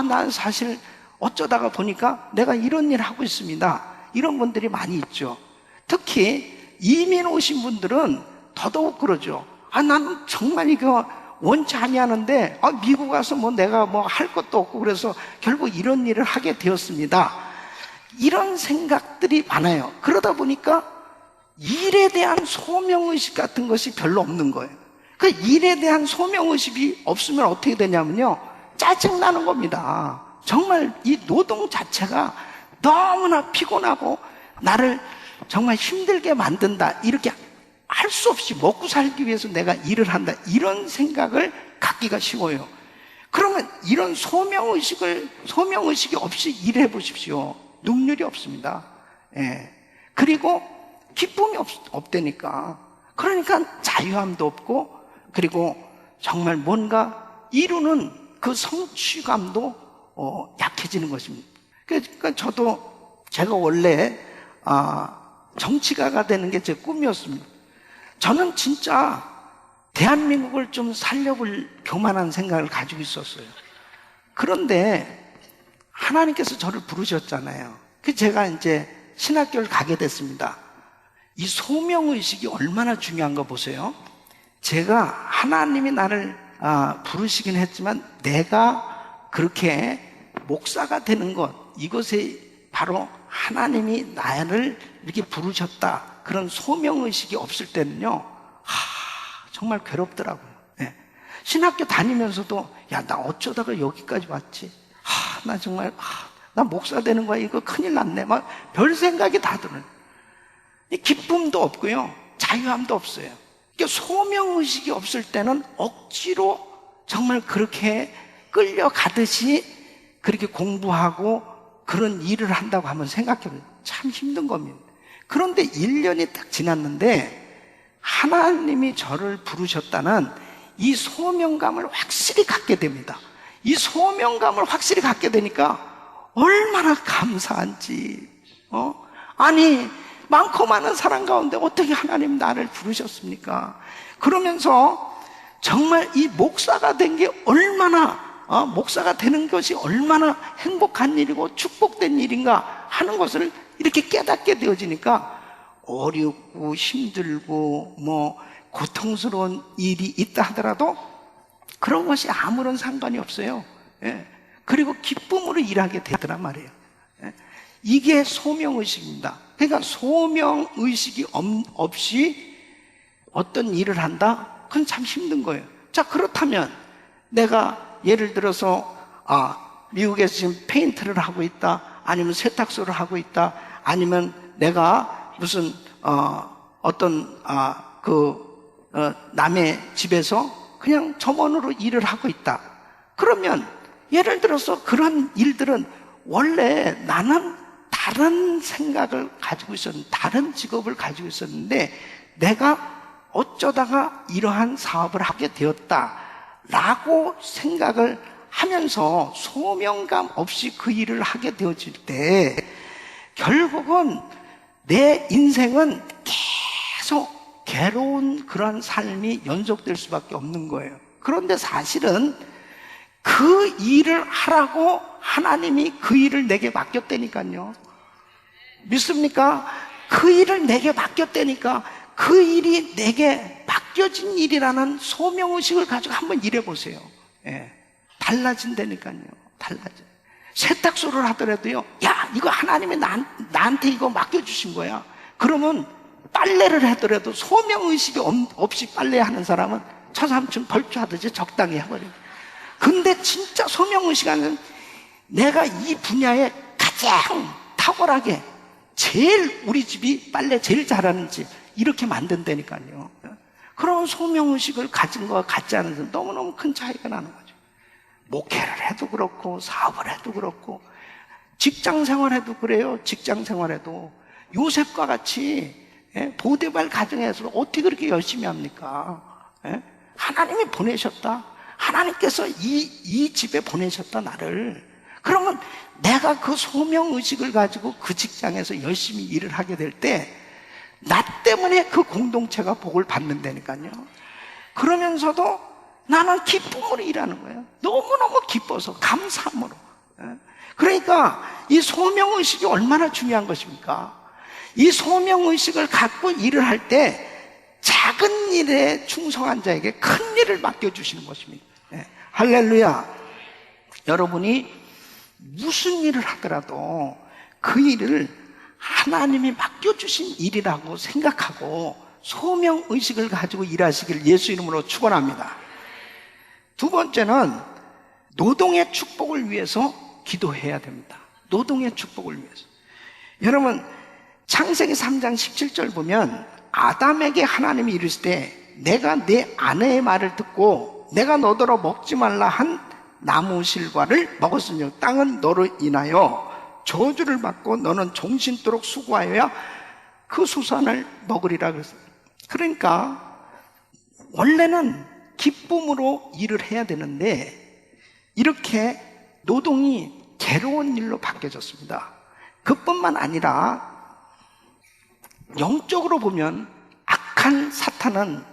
난 사실 어쩌다가 보니까 내가 이런 일 하고 있습니다. 이런 분들이 많이 있죠. 특히 이민 오신 분들은 더더욱 그러죠. 나는 정말 이거 원치 아니하는데 미국 가서 내가 할 것도 없고 그래서 결국 이런 일을 하게 되었습니다. 이런 생각들이 많아요. 그러다 보니까 일에 대한 소명의식 같은 것이 별로 없는 거예요. 그 일에 대한 소명의식이 없으면 어떻게 되냐면요, 짜증나는 겁니다. 정말 이 노동 자체가 너무나 피곤하고 나를 정말 힘들게 만든다, 이렇게 할 수 없이 먹고 살기 위해서 내가 일을 한다, 이런 생각을 갖기가 쉬워요. 그러면 이런 소명의식이 없이 일해 보십시오. 능률이 없습니다. 그리고 기쁨이 없다니까. 그러니까 자유함도 없고, 그리고 정말 뭔가 이루는 그 성취감도 약해지는 것입니다. 그러니까 제가 원래 정치가가 되는 게 제 꿈이었습니다. 저는 진짜 대한민국을 좀 살려볼 교만한 생각을 가지고 있었어요. 그런데 하나님께서 저를 부르셨잖아요. 그래서 제가 이제 신학교를 가게 됐습니다. 이 소명의식이 얼마나 중요한가 보세요. 제가 하나님이 나를 부르시긴 했지만 내가 그렇게 목사가 되는 것, 이것이 바로 하나님이 나를 이렇게 부르셨다, 그런 소명의식이 없을 때는요, 정말 괴롭더라고요. 신학교 다니면서도 나 어쩌다가 여기까지 왔지, 나 정말 나 목사 되는 거야, 이거 큰일 났네, 막 별 생각이 다 들어요. 기쁨도 없고요, 자유함도 없어요. 그러니까 소명의식이 없을 때는 억지로 정말 그렇게 끌려가듯이 그렇게 공부하고 그런 일을 한다고 한번 생각해보면 참 힘든 겁니다. 그런데 1년이 딱 지났는데 하나님이 저를 부르셨다는 이 소명감을 확실히 갖게 됩니다. 이 소명감을 확실히 갖게 되니까 얼마나 감사한지. 아니, 많고 많은 사람 가운데 어떻게 하나님 나를 부르셨습니까? 그러면서 정말 이 목사가 된 게 목사가 되는 것이 얼마나 행복한 일이고 축복된 일인가 하는 것을 이렇게 깨닫게 되어지니까 어렵고 힘들고 고통스러운 일이 있다 하더라도 그런 것이 아무런 상관이 없어요. 그리고 기쁨으로 일하게 되더란 말이에요. 이게 소명의식입니다. 그러니까 소명의식이 없이 어떤 일을 한다? 그건 참 힘든 거예요. 자, 그렇다면 내가 예를 들어서 미국에서 지금 페인트를 하고 있다, 아니면 세탁소를 하고 있다, 아니면 내가 무슨 남의 집에서 그냥 점원으로 일을 하고 있다. 그러면 예를 들어서 그런 일들은 원래 나는 다른 생각을 가지고 있었는데, 다른 직업을 가지고 있었는데 내가 어쩌다가 이러한 사업을 하게 되었다라고 생각을 하면서 소명감 없이 그 일을 하게 되어질 때 결국은 내 인생은 계속 괴로운 그런 삶이 연속될 수밖에 없는 거예요. 그런데 사실은 그 일을 하라고 하나님이 그 일을 내게 맡겼다니까요. 믿습니까? 그 일을 내게 맡겼다니까. 그 일이 내게 맡겨진 일이라는 소명의식을 가지고 한번 일해보세요. 예. 달라진다니까요. 달라져요. 세탁소를 하더라도요, 야, 이거 하나님이 나한테 이거 맡겨주신 거야. 그러면 빨래를 하더라도 소명의식이 없이 빨래하는 사람은 처삼층 벌초하듯이 적당히 해버려요. 근데 진짜 소명의식하는, 내가 이 분야에 가장 탁월하게 제일 우리 집이 빨래 제일 잘하는 집, 이렇게 만든다니까요. 그런 소명의식을 가진 거와 같지 않은 사람, 너무너무 큰 차이가 나는 거죠. 목회를 해도 그렇고 사업을 해도 그렇고 직장 생활해도 그래요. 직장 생활해도 요셉과 같이 보디발 가정에서 어떻게 그렇게 열심히 합니까? 하나님이 보내셨다. 하나님께서 이 집에 보내셨다, 나를. 그러면 내가 그 소명의식을 가지고 그 직장에서 열심히 일을 하게 될 때 나 때문에 그 공동체가 복을 받는다니까요. 그러면서도 나는 기쁨으로 일하는 거예요. 너무너무 기뻐서, 감사함으로. 그러니까 이 소명의식이 얼마나 중요한 것입니까? 이 소명의식을 갖고 일을 할 때 작은 일에 충성한 자에게 큰 일을 맡겨주시는 것입니다. 할렐루야. 여러분이 무슨 일을 하더라도 그 일을 하나님이 맡겨주신 일이라고 생각하고 소명의식을 가지고 일하시길 예수 이름으로 축원합니다. 두 번째는 노동의 축복을 위해서 기도해야 됩니다. 노동의 축복을 위해서. 여러분, 창세기 3장 17절 보면 아담에게 하나님이 이르실 때 내가 내 아내의 말을 듣고 내가 너더러 먹지 말라 한 나무 실과를 먹었으니 땅은 너로 인하여 저주를 받고 너는 종신토록 수고하여야 그 수산을 먹으리라 그랬어요. 그러니까 원래는 기쁨으로 일을 해야 되는데 이렇게 노동이 괴로운 일로 바뀌어졌습니다. 그뿐만 아니라 영적으로 보면 악한 사탄은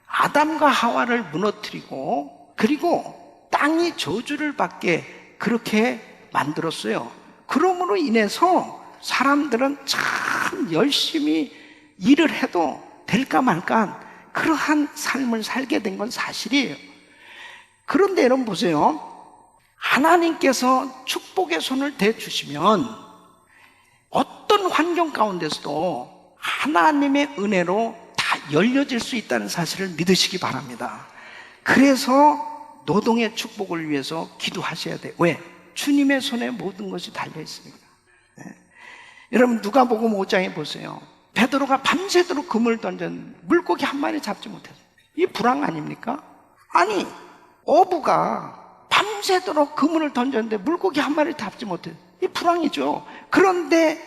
아담과 하와를 무너뜨리고 그리고 땅이 저주를 받게 그렇게 만들었어요. 그러므로 인해서 사람들은 참 열심히 일을 해도 될까 말까 그러한 삶을 살게 된 건 사실이에요. 그런데 여러분 보세요. 하나님께서 축복의 손을 대주시면 어떤 환경 가운데서도 하나님의 은혜로 다 열려질 수 있다는 사실을 믿으시기 바랍니다. 그래서 노동의 축복을 위해서 기도하셔야 돼요. 왜? 주님의 손에 모든 것이 달려 있습니다. 여러분 누가복음 5장에 보세요. 베드로가 밤새도록 그물을 던졌는데 물고기 한 마리 잡지 못했어요. 이 불황 아닙니까? 아니 어부가 밤새도록 그물을 던졌는데 물고기 한 마리 잡지 못했어요. 이 불황이죠. 그런데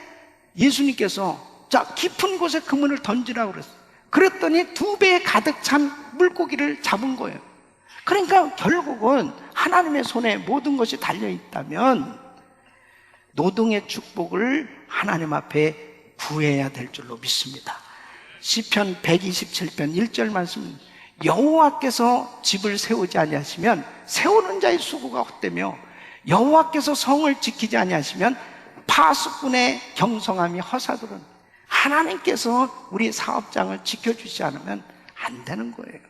예수님께서 자 깊은 곳에 그물을 던지라고 그랬어요. 그랬더니 2배에 가득 찬 물고기를 잡은 거예요. 그러니까 결국은 하나님의 손에 모든 것이 달려있다면 노동의 축복을 하나님 앞에 구해야 될 줄로 믿습니다. 시편 127편 1절 말씀, 여호와께서 집을 세우지 아니하시면 세우는 자의 수고가 헛되며 여호와께서 성을 지키지 아니하시면 파수꾼의 경성함이 허사들은. 하나님께서 우리 사업장을 지켜주지 않으면 안 되는 거예요.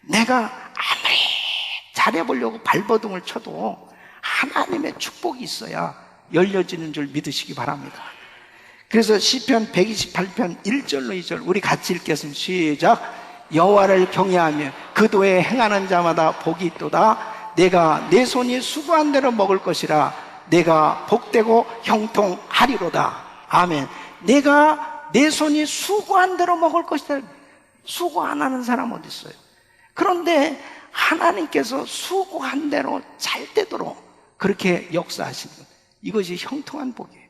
내가 아무리 잘해보려고 발버둥을 쳐도 하나님의 축복이 있어야 열려지는 줄 믿으시기 바랍니다. 그래서 시편 128편 1절로 2절 우리 같이 읽겠습니다. 시작. 여호와를 경외하며 그 도에 행하는 자마다 복이 있도다. 내가 내 손이 수고한 대로 먹을 것이라. 내가 복되고 형통하리로다. 아멘. 내가 내 손이 수고한 대로 먹을 것이다. 수고 안 하는 사람 어디 있어요? 그런데 하나님께서 수고한 대로 잘 되도록 그렇게 역사하시는 것. 이것이 형통한 복이에요.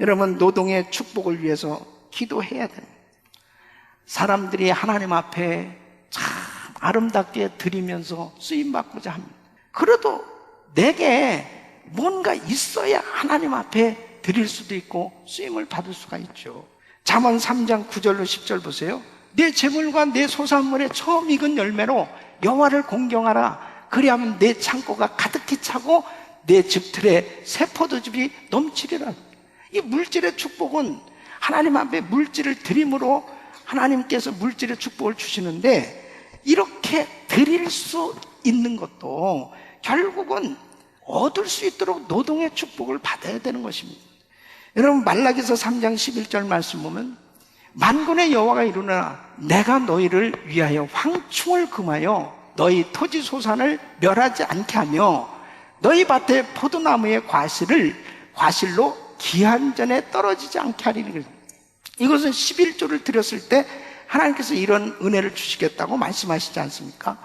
여러분, 노동의 축복을 위해서 기도해야 됩니다. 사람들이 하나님 앞에 참 아름답게 드리면서 쓰임받고자 합니다. 그래도 내게 뭔가 있어야 하나님 앞에 드릴 수도 있고 쓰임을 받을 수가 있죠. 잠언 3장 9절로 10절 보세요. 내 재물과 내 소산물의 처음 익은 열매로 여호와를 공경하라. 그리하면 내 창고가 가득히 차고 내 집틀에 새 포도즙이 넘치리라. 이 물질의 축복은 하나님 앞에 물질을 드림으로 하나님께서 물질의 축복을 주시는데, 이렇게 드릴 수 있는 것도 결국은 얻을 수 있도록 노동의 축복을 받아야 되는 것입니다. 여러분, 말라기서 3장 11절 말씀 보면 만군의 여호와가 이르노라. 내가 너희를 위하여 황충을 금하여 너희 토지 소산을 멸하지 않게 하며 너희 밭의 포도나무의 과실로 기한전에 떨어지지 않게 하리니. 이것은 11조를 드렸을 때 하나님께서 이런 은혜를 주시겠다고 말씀하시지 않습니까?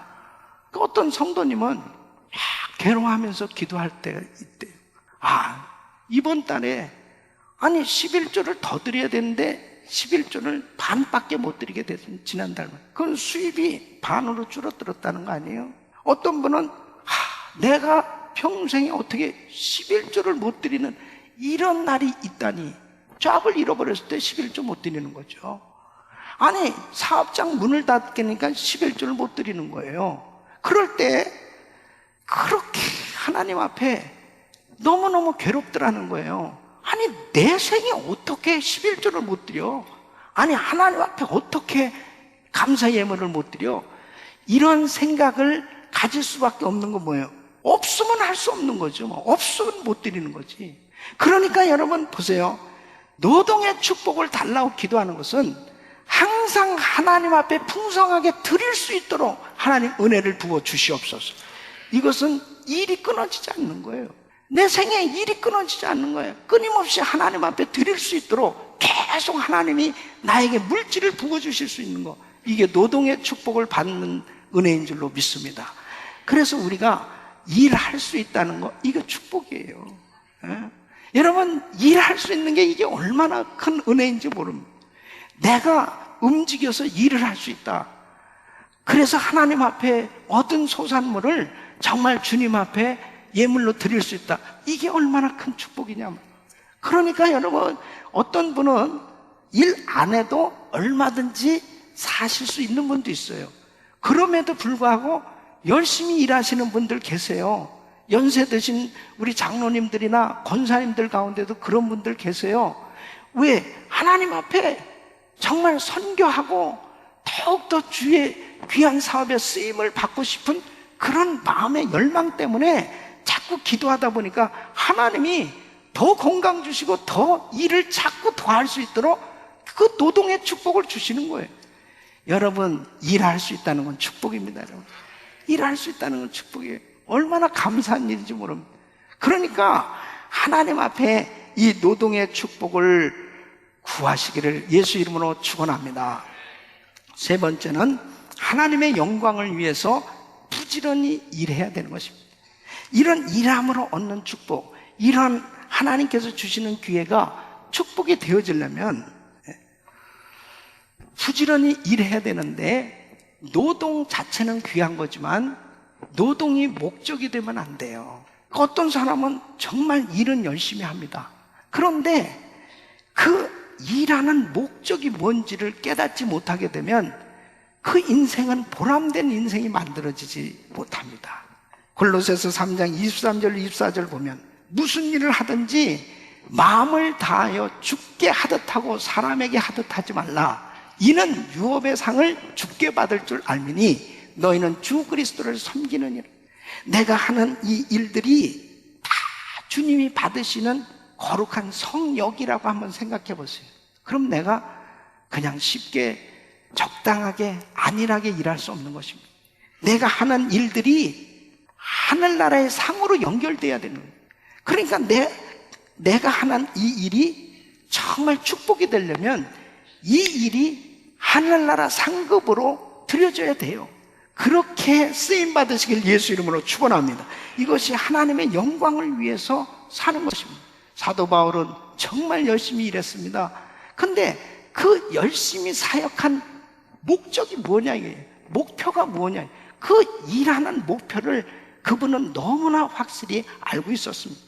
어떤 성도님은 괴로워하면서 기도할 때가 있대요. 이번 달에 11조를 더 드려야 되는데 11조를 반밖에 못 드리게 됐습니다. 지난달만. 그건 수입이 반으로 줄어들었다는 거 아니에요? 어떤 분은 내가 평생에 어떻게 11조를 못 드리는 이런 날이 있다니, 쫙을 잃어버렸을 때 11조 못 드리는 거죠. 사업장 문을 닫으니까 11조를 못 드리는 거예요. 그럴 때 그렇게 하나님 앞에 너무너무 괴롭더라는 거예요. 내 생에 어떻게 11조를 못 드려? 하나님 앞에 어떻게 감사 예물을 못 드려? 이런 생각을 가질 수밖에 없는 건 뭐예요? 없으면 할 수 없는 거죠. 없으면 못 드리는 거지. 그러니까 여러분 보세요. 노동의 축복을 달라고 기도하는 것은 항상 하나님 앞에 풍성하게 드릴 수 있도록 하나님 은혜를 부어 주시옵소서. 이것은 일이 끊어지지 않는 거예요. 내 생에 일이 끊어지지 않는 거예요. 끊임없이 하나님 앞에 드릴 수 있도록 계속 하나님이 나에게 물질을 부어주실 수 있는 거, 이게 노동의 축복을 받는 은혜인 줄로 믿습니다. 그래서 우리가 일할 수 있다는 거, 이거 축복이에요. 여러분, 일할 수 있는 게 이게 얼마나 큰 은혜인지 모릅니다. 내가 움직여서 일을 할 수 있다. 그래서 하나님 앞에 얻은 소산물을 정말 주님 앞에 예물로 드릴 수 있다. 이게 얼마나 큰 축복이냐면. 그러니까 여러분, 어떤 분은 일 안 해도 얼마든지 사실 수 있는 분도 있어요. 그럼에도 불구하고 열심히 일하시는 분들 계세요. 연세 드신 우리 장로님들이나 권사님들 가운데도 그런 분들 계세요. 왜? 하나님 앞에 정말 선교하고 더욱더 주의 귀한 사업에 쓰임을 받고 싶은 그런 마음의 열망 때문에 자꾸 기도하다 보니까 하나님이 더 건강 주시고 더 일을 자꾸 더 할 수 있도록 그 노동의 축복을 주시는 거예요. 여러분, 일할 수 있다는 건 축복입니다. 여러분, 일할 수 있다는 건 축복이에요. 얼마나 감사한 일인지 모릅니다. 그러니까 하나님 앞에 이 노동의 축복을 구하시기를 예수 이름으로 축원합니다. 세 번째는 하나님의 영광을 위해서 부지런히 일해야 되는 것입니다. 이런 일함으로 얻는 축복, 이런 하나님께서 주시는 기회가 축복이 되어지려면 부지런히 일해야 되는데, 노동 자체는 귀한 거지만 노동이 목적이 되면 안 돼요. 어떤 사람은 정말 일은 열심히 합니다. 그런데 그 일하는 목적이 뭔지를 깨닫지 못하게 되면 그 인생은 보람된 인생이 만들어지지 못합니다. 골로새서 3장 23절 24절 보면 무슨 일을 하든지 마음을 다하여 주께 하듯 하고 사람에게 하듯 하지 말라. 이는 유업의 상을 주께 받을 줄 알미니 너희는 주 그리스도를 섬기느니라. 내가 하는 이 일들이 다 주님이 받으시는 거룩한 성역이라고 한번 생각해 보세요. 그럼 내가 그냥 쉽게 적당하게 안일하게 일할 수 없는 것입니다. 내가 하는 일들이 하늘나라의 상으로 연결돼야 되는 거예요. 그러니까 내가 하는 이 일이 정말 축복이 되려면 이 일이 하늘나라 상급으로 드려져야 돼요. 그렇게 쓰임 받으시길 예수 이름으로 축원합니다. 이것이 하나님의 영광을 위해서 사는 것입니다. 사도 바울은 정말 열심히 일했습니다. 근데 그 열심히 사역한 목적이 뭐냐 이게, 목표가 뭐냐, 그 일하는 목표를 그분은 너무나 확실히 알고 있었습니다.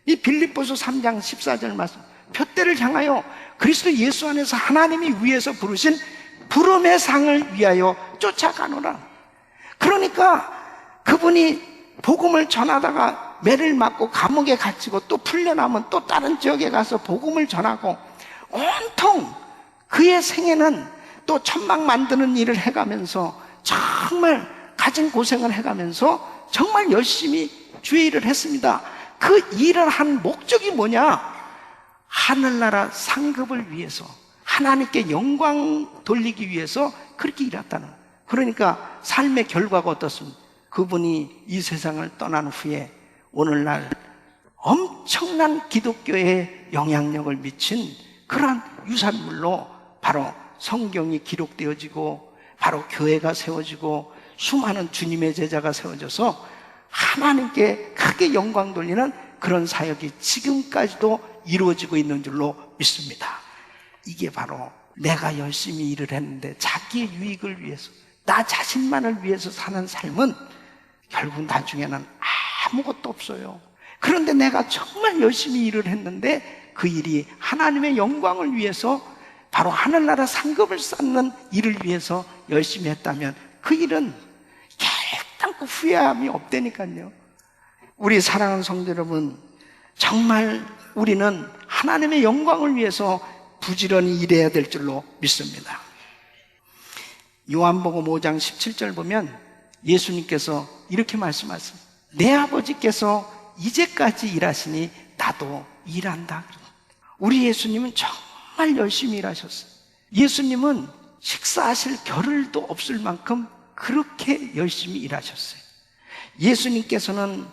이 빌립보서 3장 14절 말씀, 표대를 향하여 그리스도 예수 안에서 하나님이 위에서 부르신 부름의 상을 위하여 쫓아가노라. 그러니까 그분이 복음을 전하다가 매를 맞고 감옥에 갇히고 또 풀려나면 또 다른 지역에 가서 복음을 전하고 온통 그의 생애는 또 천막 만드는 일을 해가면서 정말 가진 고생을 해가면서 정말 열심히 주의 일을 했습니다. 그 일을 한 목적이 뭐냐? 하늘나라 상급을 위해서, 하나님께 영광 돌리기 위해서 그렇게 일했다는 거예요. 그러니까 삶의 결과가 어떻습니까? 그분이 이 세상을 떠난 후에 오늘날 엄청난 기독교에 영향력을 미친 그러한 유산물로 바로 성경이 기록되어지고 바로 교회가 세워지고 수많은 주님의 제자가 세워져서 하나님께 크게 영광 돌리는 그런 사역이 지금까지도 이루어지고 있는 줄로 믿습니다. 이게 바로 내가 열심히 일을 했는데 자기의 유익을 위해서, 나 자신만을 위해서 사는 삶은 결국 나중에는 아무것도 없어요. 그런데 내가 정말 열심히 일을 했는데 그 일이 하나님의 영광을 위해서, 바로 하늘나라 상급을 쌓는 일을 위해서 열심히 했다면 그 일은 결단코 후회함이 없다니까요. 우리 사랑하는 성도 여러분, 정말 우리는 하나님의 영광을 위해서 부지런히 일해야 될 줄로 믿습니다. 요한복음 5장 17절 보면 예수님께서 이렇게 말씀하십니다. 내 아버지께서 이제까지 일하시니 나도 일한다. 우리 예수님은 정말 열심히 일하셨어요. 예수님은 식사하실 겨를도 없을 만큼 그렇게 열심히 일하셨어요. 예수님께서는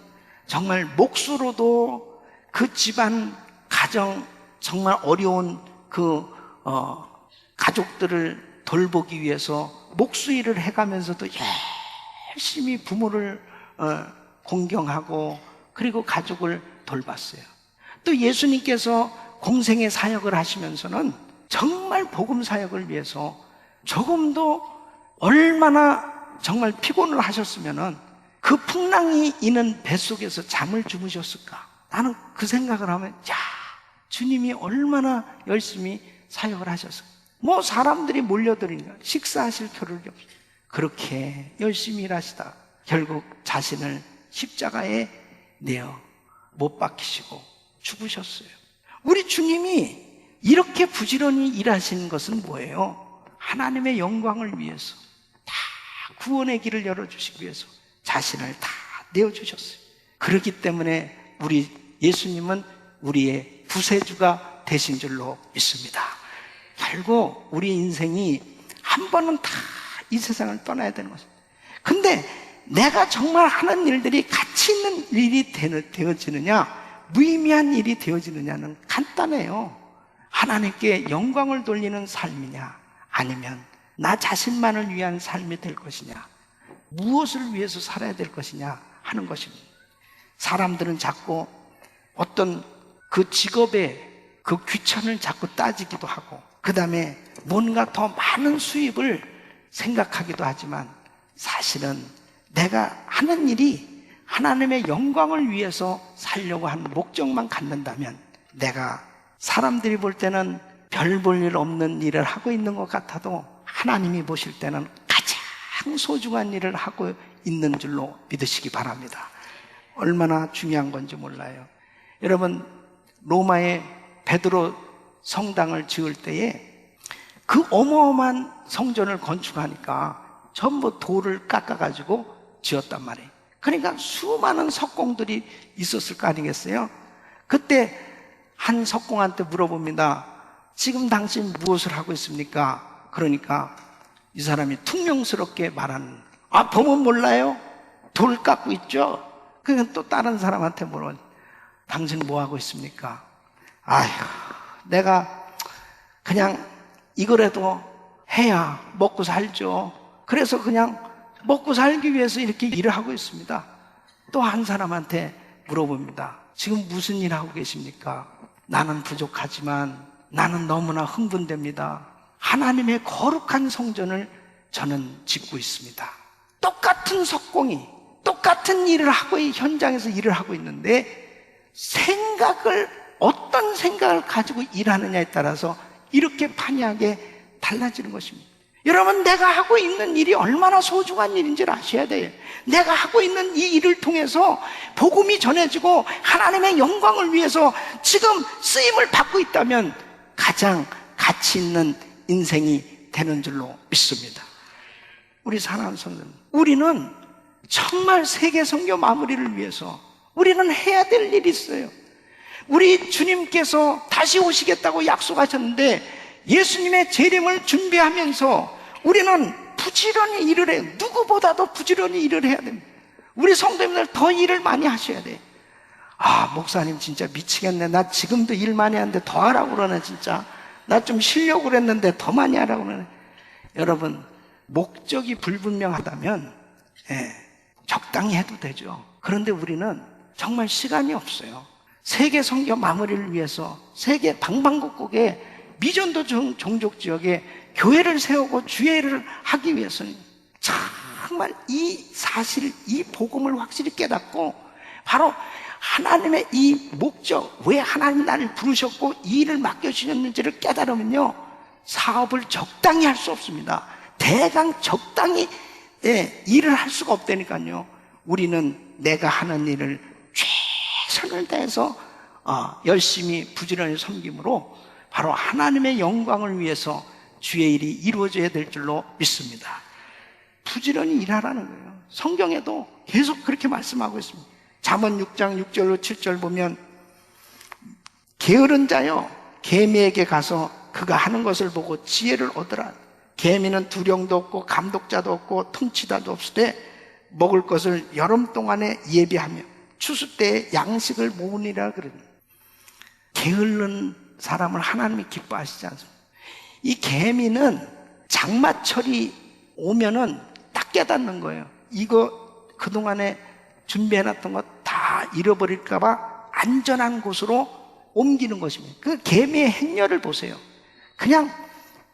정말 몫으로도 그 집안 가정, 정말 어려운 그 가족들을 돌보기 위해서 목수일을 해가면서도 열심히 부모를 공경하고 그리고 가족을 돌봤어요. 또 예수님께서 공생의 사역을 하시면서는 정말 복음 사역을 위해서 조금도 얼마나 정말 피곤을 하셨으면은 그 풍랑이 있는 뱃속에서 잠을 주무셨을까? 나는 그 생각을 하면, 야, 주님이 얼마나 열심히 사역을 하셨을까? 뭐 사람들이 몰려들으니까 식사하실 겨를이 없어요. 그렇게 열심히 일하시다 결국 자신을 십자가에 내어 못 박히시고 죽으셨어요. 우리 주님이 이렇게 부지런히 일하시는 것은 뭐예요? 하나님의 영광을 위해서, 다 구원의 길을 열어주시기 위해서 자신을 다 내어주셨어요. 그렇기 때문에 우리 예수님은 우리의 구세주가 되신 줄로 믿습니다. 결국 우리 인생이 한 번은 다 이 세상을 떠나야 되는 것입니다. 근데 내가 정말 하는 일들이 가치 있는 일이 되어지느냐, 무의미한 일이 되어지느냐는 간단해요. 하나님께 영광을 돌리는 삶이냐, 아니면 나 자신만을 위한 삶이 될 것이냐, 무엇을 위해서 살아야 될 것이냐 하는 것입니다. 사람들은 자꾸 어떤 그 직업의 그 귀천을 자꾸 따지기도 하고, 그 다음에 뭔가 더 많은 수입을 생각하기도 하지만, 사실은 내가 하는 일이 하나님의 영광을 위해서 살려고 하는 목적만 갖는다면, 내가 사람들이 볼 때는 별 볼 일 없는 일을 하고 있는 것 같아도 하나님이 보실 때는 가장 소중한 일을 하고 있는 줄로 믿으시기 바랍니다. 얼마나 중요한 건지 몰라요. 여러분, 로마의 베드로 성당을 지을 때에 그 어마어마한 성전을 건축하니까 전부 돌을 깎아가지고 지었단 말이에요. 그러니까 수많은 석공들이 있었을 거 아니겠어요? 그때 한 석공한테 물어봅니다. 지금 당신 무엇을 하고 있습니까? 그러니까 이 사람이 퉁명스럽게 말하는, 아, 보면 몰라요? 돌 깎고 있죠? 그러니까 또 다른 사람한테 물어보니, 당신 뭐 하고 있습니까? 아휴, 내가 그냥 이거라도 해야 먹고 살죠. 그래서 그냥 먹고 살기 위해서 이렇게 일을 하고 있습니다. 또 한 사람한테 물어봅니다. 지금 무슨 일 하고 계십니까? 나는 부족하지만 나는 너무나 흥분됩니다. 하나님의 거룩한 성전을 저는 짓고 있습니다. 똑같은 석공이 똑같은 일을 하고 현장에서 일을 하고 있는데 어떤 생각을 가지고 일하느냐에 따라서 이렇게 판이하게 달라지는 것입니다. 여러분, 내가 하고 있는 일이 얼마나 소중한 일인지를 아셔야 돼요. 내가 하고 있는 이 일을 통해서 복음이 전해지고 하나님의 영광을 위해서 지금 쓰임을 받고 있다면 가장 가치 있는 인생이 되는 줄로 믿습니다. 우리 사랑하는 성도님, 우리는 정말 세계 선교 마무리를 위해서 우리는 해야 될 일이 있어요. 우리 주님께서 다시 오시겠다고 약속하셨는데 예수님의 재림을 준비하면서 우리는 부지런히 일을 해요. 누구보다도 부지런히 일을 해야 됩니다. 우리 성도님들 더 일을 많이 하셔야 돼요. 아, 목사님 진짜 미치겠네. 나 지금도 일 많이 하는데 더 하라고 그러네. 진짜 나 좀 쉬려고 그랬는데 더 많이 하라고 그러네. 여러분, 목적이 불분명하다면 적당히 해도 되죠. 그런데 우리는 정말 시간이 없어요. 세계 선교 마무리를 위해서 세계 방방곡곡에 미전도 종족 지역에 교회를 세우고 주회를 하기 위해서는 정말 이 사실, 이 복음을 확실히 깨닫고 바로 하나님의 이 목적, 왜 하나님이 나를 부르셨고 이 일을 맡겨주셨는지를 깨달으면요, 사업을 적당히 할 수 없습니다. 대강 적당히 일을 할 수가 없다니까요. 우리는 내가 하는 일을 최선을 다해서 열심히 부지런히 섬김으로 바로 하나님의 영광을 위해서 주의 일이 이루어져야 될 줄로 믿습니다. 부지런히 일하라는 거예요. 성경에도 계속 그렇게 말씀하고 있습니다. 잠언 6장 6절로 7절 보면 게으른 자여 개미에게 가서 그가 하는 것을 보고 지혜를 얻으라. 개미는 두령도 없고 감독자도 없고 통치자도 없을 때 먹을 것을 여름 동안에 예비하며 추수 때에 양식을 모으니라 그러니, 게으른 사람을 하나님이 기뻐하시지 않습니다. 이 개미는 장마철이 오면은 딱 깨닫는 거예요. 이거 그동안에 준비해놨던 거 다 잃어버릴까봐 안전한 곳으로 옮기는 것입니다. 그 개미의 행렬을 보세요. 그냥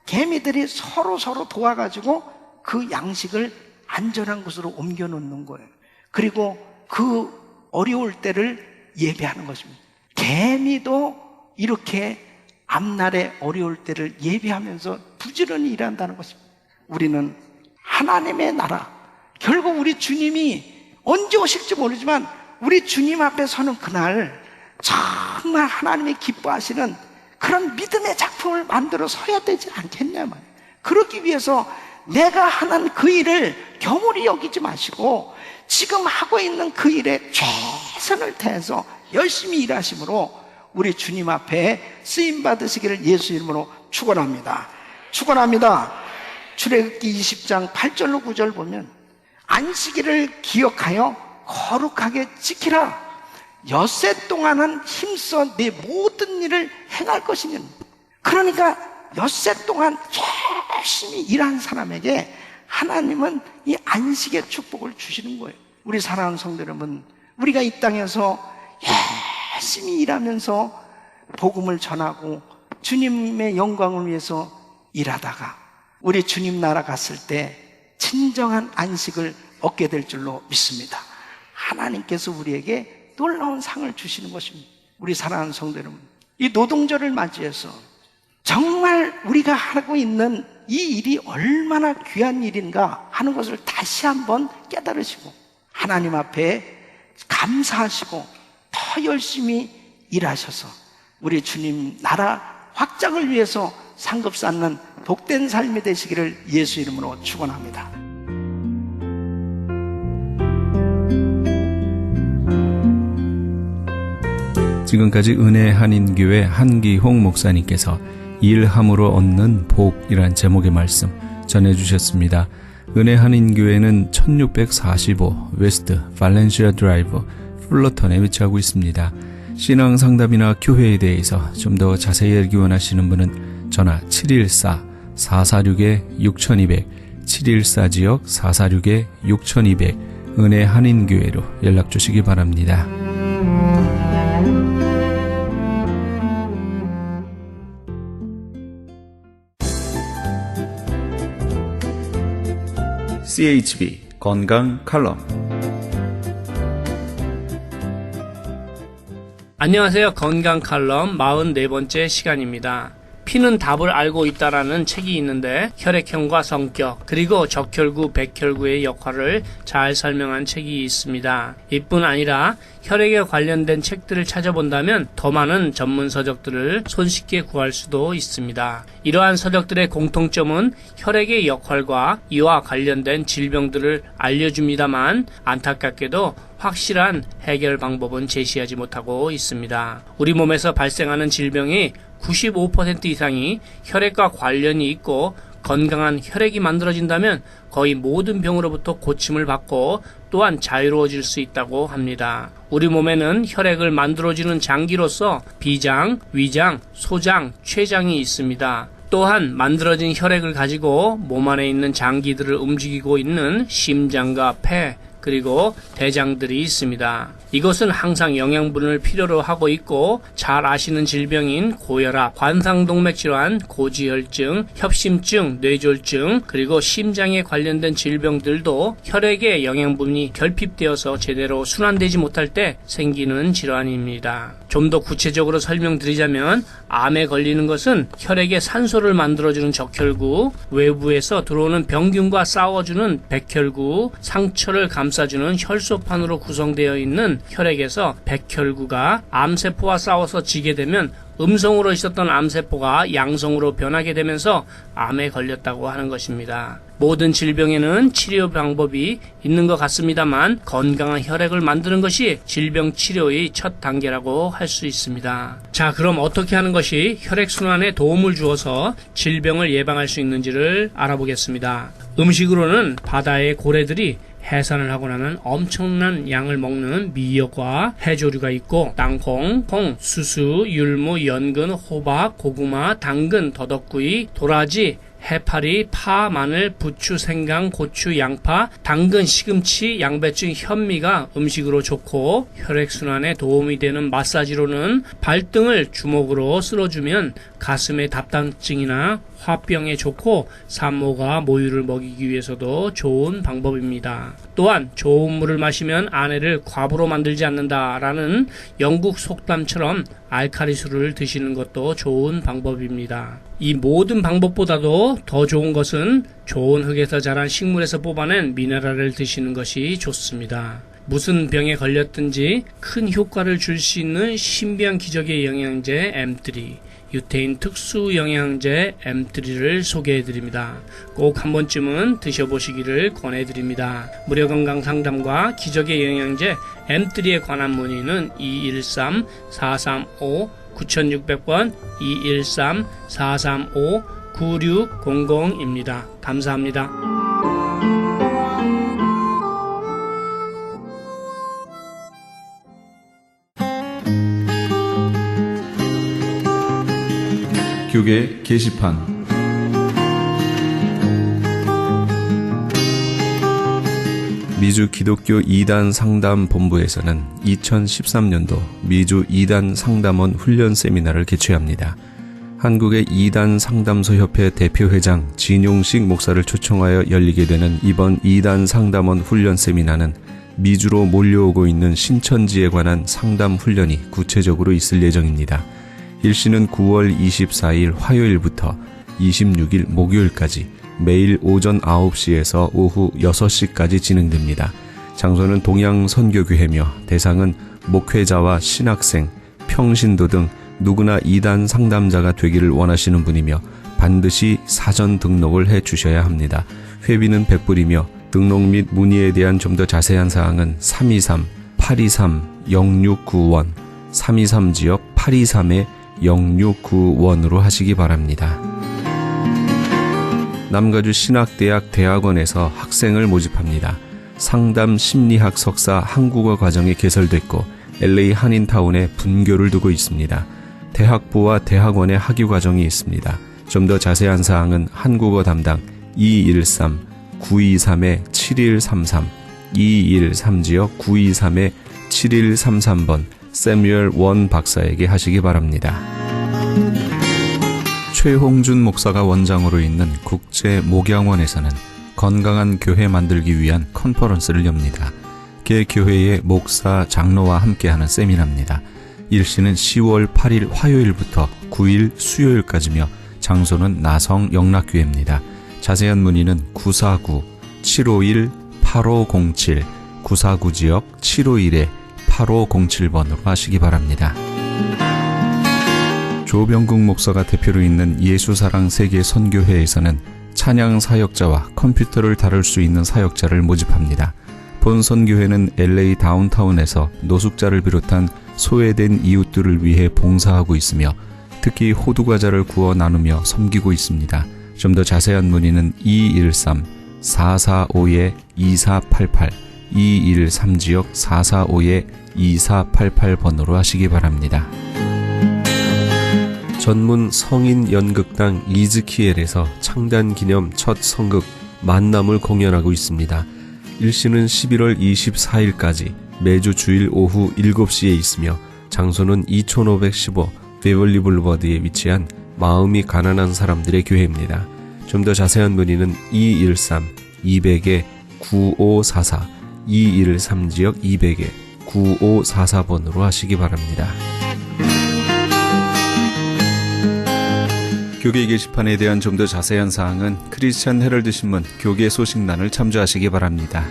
개미들이 서로 도와가지고 그 양식을 안전한 곳으로 옮겨 놓는 거예요. 그리고 그 어려울 때를 예배하는 것입니다. 개미도 이렇게 앞날에 어려울 때를 예배하면서 부지런히 일한다는 것입니다. 우리는 하나님의 나라, 결국 우리 주님이 언제 오실지 모르지만 우리 주님 앞에 서는 그날 정말 하나님이 기뻐하시는 그런 믿음의 작품을 만들어 서야 되지 않겠냐 말이에요. 그러기 위해서 내가 하는 그 일을 겸허히 여기지 마시고 지금 하고 있는 그 일에 최선을 다해서 열심히 일하심으로 우리 주님 앞에 쓰임 받으시기를 예수 이름으로 축원합니다. 축원합니다. 출애굽기 20장 8절로 9절 보면 안식일을 기억하여 거룩하게 지키라. 엿새 동안은 힘써 내 모든 일을 행할 것이니. 그러니까 엿새 동안 열심히 일한 사람에게 하나님은 이 안식의 축복을 주시는 거예요. 우리 사랑하는 성도 여러분, 우리가 이 땅에서 열심히 일하면서 복음을 전하고 주님의 영광을 위해서 일하다가 우리 주님 나라 갔을 때 진정한 안식을 얻게 될 줄로 믿습니다. 하나님께서 우리에게 놀라운 상을 주시는 것입니다. 우리 사랑하는 성도 여러분, 이 노동절을 맞이해서 정말 우리가 하고 있는 이 일이 얼마나 귀한 일인가 하는 것을 다시 한번 깨달으시고 하나님 앞에 감사하시고 더 열심히 일하셔서 우리 주님 나라 확장을 위해서 상급 쌓는 복된 삶이 되시기를 예수 이름으로 축원합니다. 지금까지 은혜 한인교회 한기홍 목사님께서 일함으로 얻는 복이란 제목의 말씀 전해주셨습니다. 은혜 한인교회는 1645 웨스트 팔렌시아 드라이브 풀러턴에 위치하고 있습니다. 신앙 상담이나 교회에 대해서 좀 더 자세히 알기 원하시는 분은 전화 714-446-6200 714지역 446-6200 은혜 한인교회로 연락 주시기 바랍니다. CHB 건강 칼럼. 안녕하세요. 건강 칼럼 44번째 시간입니다. 피는 답을 알고 있다라는 책이 있는데 혈액형과 성격 그리고 적혈구, 백혈구의 역할을 잘 설명한 책이 있습니다. 이뿐 아니라 혈액에 관련된 책들을 찾아본다면 더 많은 전문 서적들을 손쉽게 구할 수도 있습니다. 이러한 서적들의 공통점은 혈액의 역할과 이와 관련된 질병들을 알려줍니다만 안타깝게도 확실한 해결 방법은 제시하지 못하고 있습니다. 우리 몸에서 발생하는 질병이 95% 이상이 혈액과 관련이 있고 건강한 혈액이 만들어진다면 거의 모든 병으로부터 고침을 받고 또한 자유로워질 수 있다고 합니다. 우리 몸에는 혈액을 만들어주는 장기로서 비장, 위장, 소장, 췌장이 있습니다. 또한 만들어진 혈액을 가지고 몸 안에 있는 장기들을 움직이고 있는 심장과 폐, 그리고 대장들이 있습니다. 이것은 항상 영양분을 필요로 하고 있고 잘 아시는 질병인 고혈압, 관상동맥질환, 고지혈증, 협심증, 뇌졸중, 그리고 심장에 관련된 질병들도 혈액에 영양분이 결핍되어서 제대로 순환되지 못할 때 생기는 질환입니다. 좀 더 구체적으로 설명드리자면 암에 걸리는 것은 혈액에 산소를 만들어주는 적혈구, 외부에서 들어오는 병균과 싸워주는 백혈구, 상처를 감싸주는 혈소판으로 구성되어 있는 혈액에서 백혈구가 암세포와 싸워서 지게 되면 음성으로 있었던 암세포가 양성으로 변하게 되면서 암에 걸렸다고 하는 것입니다. 모든 질병에는 치료 방법이 있는 것 같습니다만 건강한 혈액을 만드는 것이 질병 치료의 첫 단계라고 할 수 있습니다. 자, 그럼 어떻게 하는 것이 혈액순환에 도움을 주어서 질병을 예방할 수 있는지를 알아보겠습니다. 음식으로는 바다의 고래들이 해산을 하고 나면 엄청난 양을 먹는 미역과 해조류가 있고 땅콩, 콩, 수수, 율무, 연근, 호박, 고구마, 당근, 더덕구이, 도라지, 해파리, 파, 마늘, 부추, 생강, 고추, 양파, 당근, 시금치, 양배추, 현미가 음식으로 좋고 혈액순환에 도움이 되는 마사지로는 발등을 주먹으로 쓸어주면 가슴의 답답증이나 화병에 좋고 산모가 모유를 먹이기 위해서도 좋은 방법입니다. 또한 좋은 물을 마시면 아내를 과부로 만들지 않는다라는 영국 속담처럼 알칼리수를 드시는 것도 좋은 방법입니다. 이 모든 방법보다도 더 좋은 것은 좋은 흙에서 자란 식물에서 뽑아낸 미네랄을 드시는 것이 좋습니다. 무슨 병에 걸렸든지 큰 효과를 줄 수 있는 신비한 기적의 영양제 M3, 유태인 특수 영양제 M3를 소개해드립니다. 꼭 한 번쯤은 드셔보시기를 권해드립니다. 무료건강 상담과 기적의 영양제 M3에 관한 문의는 213-435-9600번 213-435-9600입니다. 감사합니다. 교계 게시판. 미주 기독교 2단 상담본부에서는 2013년도 미주 2단 상담원 훈련 세미나를 개최합니다. 한국의 2단 상담소 협회 대표회장 진용식 목사를 초청하여 열리게 되는 이번 2단 상담원 훈련 세미나는 미주로 몰려오고 있는 신천지에 관한 상담 훈련이 구체적으로 있을 예정입니다. 일시는 9월 24일 화요일부터 26일 목요일까지 매일 오전 9시에서 오후 6시까지 진행됩니다. 장소는 동양선교교회며 대상은 목회자와 신학생, 평신도 등 누구나 2단 상담자가 되기를 원하시는 분이며 반드시 사전 등록을 해 주셔야 합니다. 회비는 100불이며 등록 및 문의에 대한 좀 더 자세한 사항은 323-823-0691 323지역 823-0691으로 하시기 바랍니다. 남가주 신학대학 대학원에서 학생을 모집합니다. 상담 심리학 석사 한국어 과정이 개설됐고 LA 한인타운에 분교를 두고 있습니다. 대학부와 대학원의 학위 과정이 있습니다. 좀 더 자세한 사항은 한국어 담당 923-7133, 213지역 923-7133번 세뮤얼 원 박사에게 하시기 바랍니다. 최홍준 목사가 원장으로 있는 국제목양원에서는 건강한 교회 만들기 위한 컨퍼런스를 엽니다. 개 교회의 목사, 장로와 함께하는 세미나입니다. 일시는 10월 8일 화요일부터 9일 수요일까지며 장소는 나성 영락교회입니다. 자세한 문의는 949-751-8507, 949지역 751-8507번으로 하시기 바랍니다. 조병국 목사가 대표로 있는 예수사랑 세계 선교회에서는 찬양 사역자와 컴퓨터를 다룰 수 있는 사역자를 모집합니다. 본 선교회는 LA 다운타운에서 노숙자를 비롯한 소외된 이웃들을 위해 봉사하고 있으며 특히 호두과자를 구워 나누며 섬기고 있습니다. 좀 더 자세한 문의는 213-445-2488, 213지역 445-2488번으로 하시기 바랍니다. 전문 성인 연극당 이즈키엘에서 창단기념 첫 성극 만남을 공연하고 있습니다. 일시는 11월 24일까지 매주 주일 오후 7시에 있으며 장소는 2515 베벌리 블루버드에 위치한 마음이 가난한 사람들의 교회입니다. 좀 더 자세한 문의는 213-200-9544, 213지역 200-9544번으로 하시기 바랍니다. 교계 게시판에 대한 좀 더 자세한 사항은 크리스천 헤럴드 신문 교계 소식란을 참조하시기 바랍니다.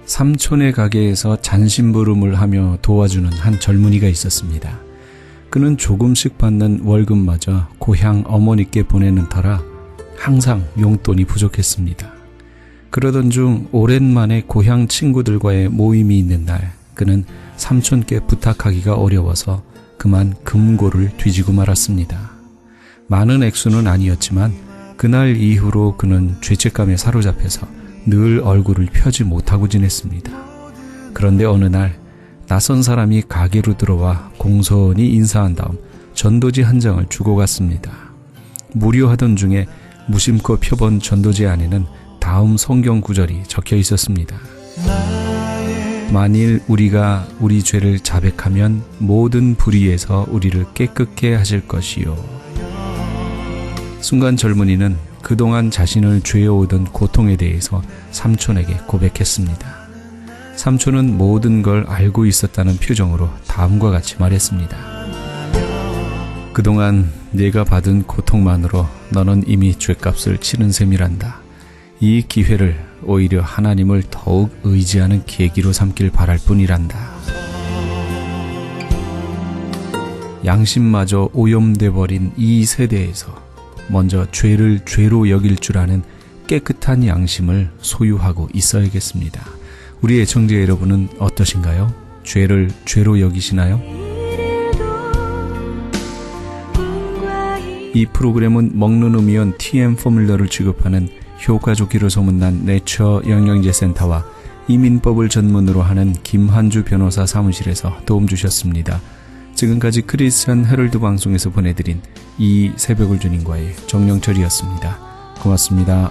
삼촌의 가게에서 잔심부름을 하며 도와주는 한 젊은이가 있었습니다. 그는 조금씩 받는 월급마저 고향 어머니께 보내는 터라 항상 용돈이 부족했습니다. 그러던 중 오랜만에 고향 친구들과의 모임이 있는 날, 그는 삼촌께 부탁하기가 어려워서 그만 금고를 뒤지고 말았습니다. 많은 액수는 아니었지만 그날 이후로 그는 죄책감에 사로잡혀서 늘 얼굴을 펴지 못하고 지냈습니다. 그런데 어느 날 낯선 사람이 가게로 들어와 공손히 인사한 다음 전도지 한 장을 주고 갔습니다. 무료하던 중에 무심코 펴본 전도지 안에는 다음 성경 구절이 적혀 있었습니다. 만일 우리가 우리 죄를 자백하면 모든 불의에서 우리를 깨끗게 하실 것이요. 순간 젊은이는 그동안 자신을 죄어오던 고통에 대해서 삼촌에게 고백했습니다. 삼촌은 모든 걸 알고 있었다는 표정으로 다음과 같이 말했습니다. 그동안 네가 받은 고통만으로 너는 이미 죄값을 치른 셈이란다. 이 기회를 오히려 하나님을 더욱 의지하는 계기로 삼길 바랄 뿐이란다. 양심마저 오염돼 버린 이 세대에서 먼저 죄를 죄로 여길 줄 아는 깨끗한 양심을 소유하고 있어야겠습니다. 우리 애청자 여러분은 어떠신가요? 죄를 죄로 여기시나요? 이 프로그램은 먹는 음이온 TM 포뮬러를 취급하는 효과 좋기로 소문난 내처 영양제센터와 이민법을 전문으로 하는 김한주 변호사 사무실에서 도움 주셨습니다. 지금까지 크리스천 헤럴드 방송에서 보내드린 이 새벽을 주님과의 정영철이었습니다. 고맙습니다.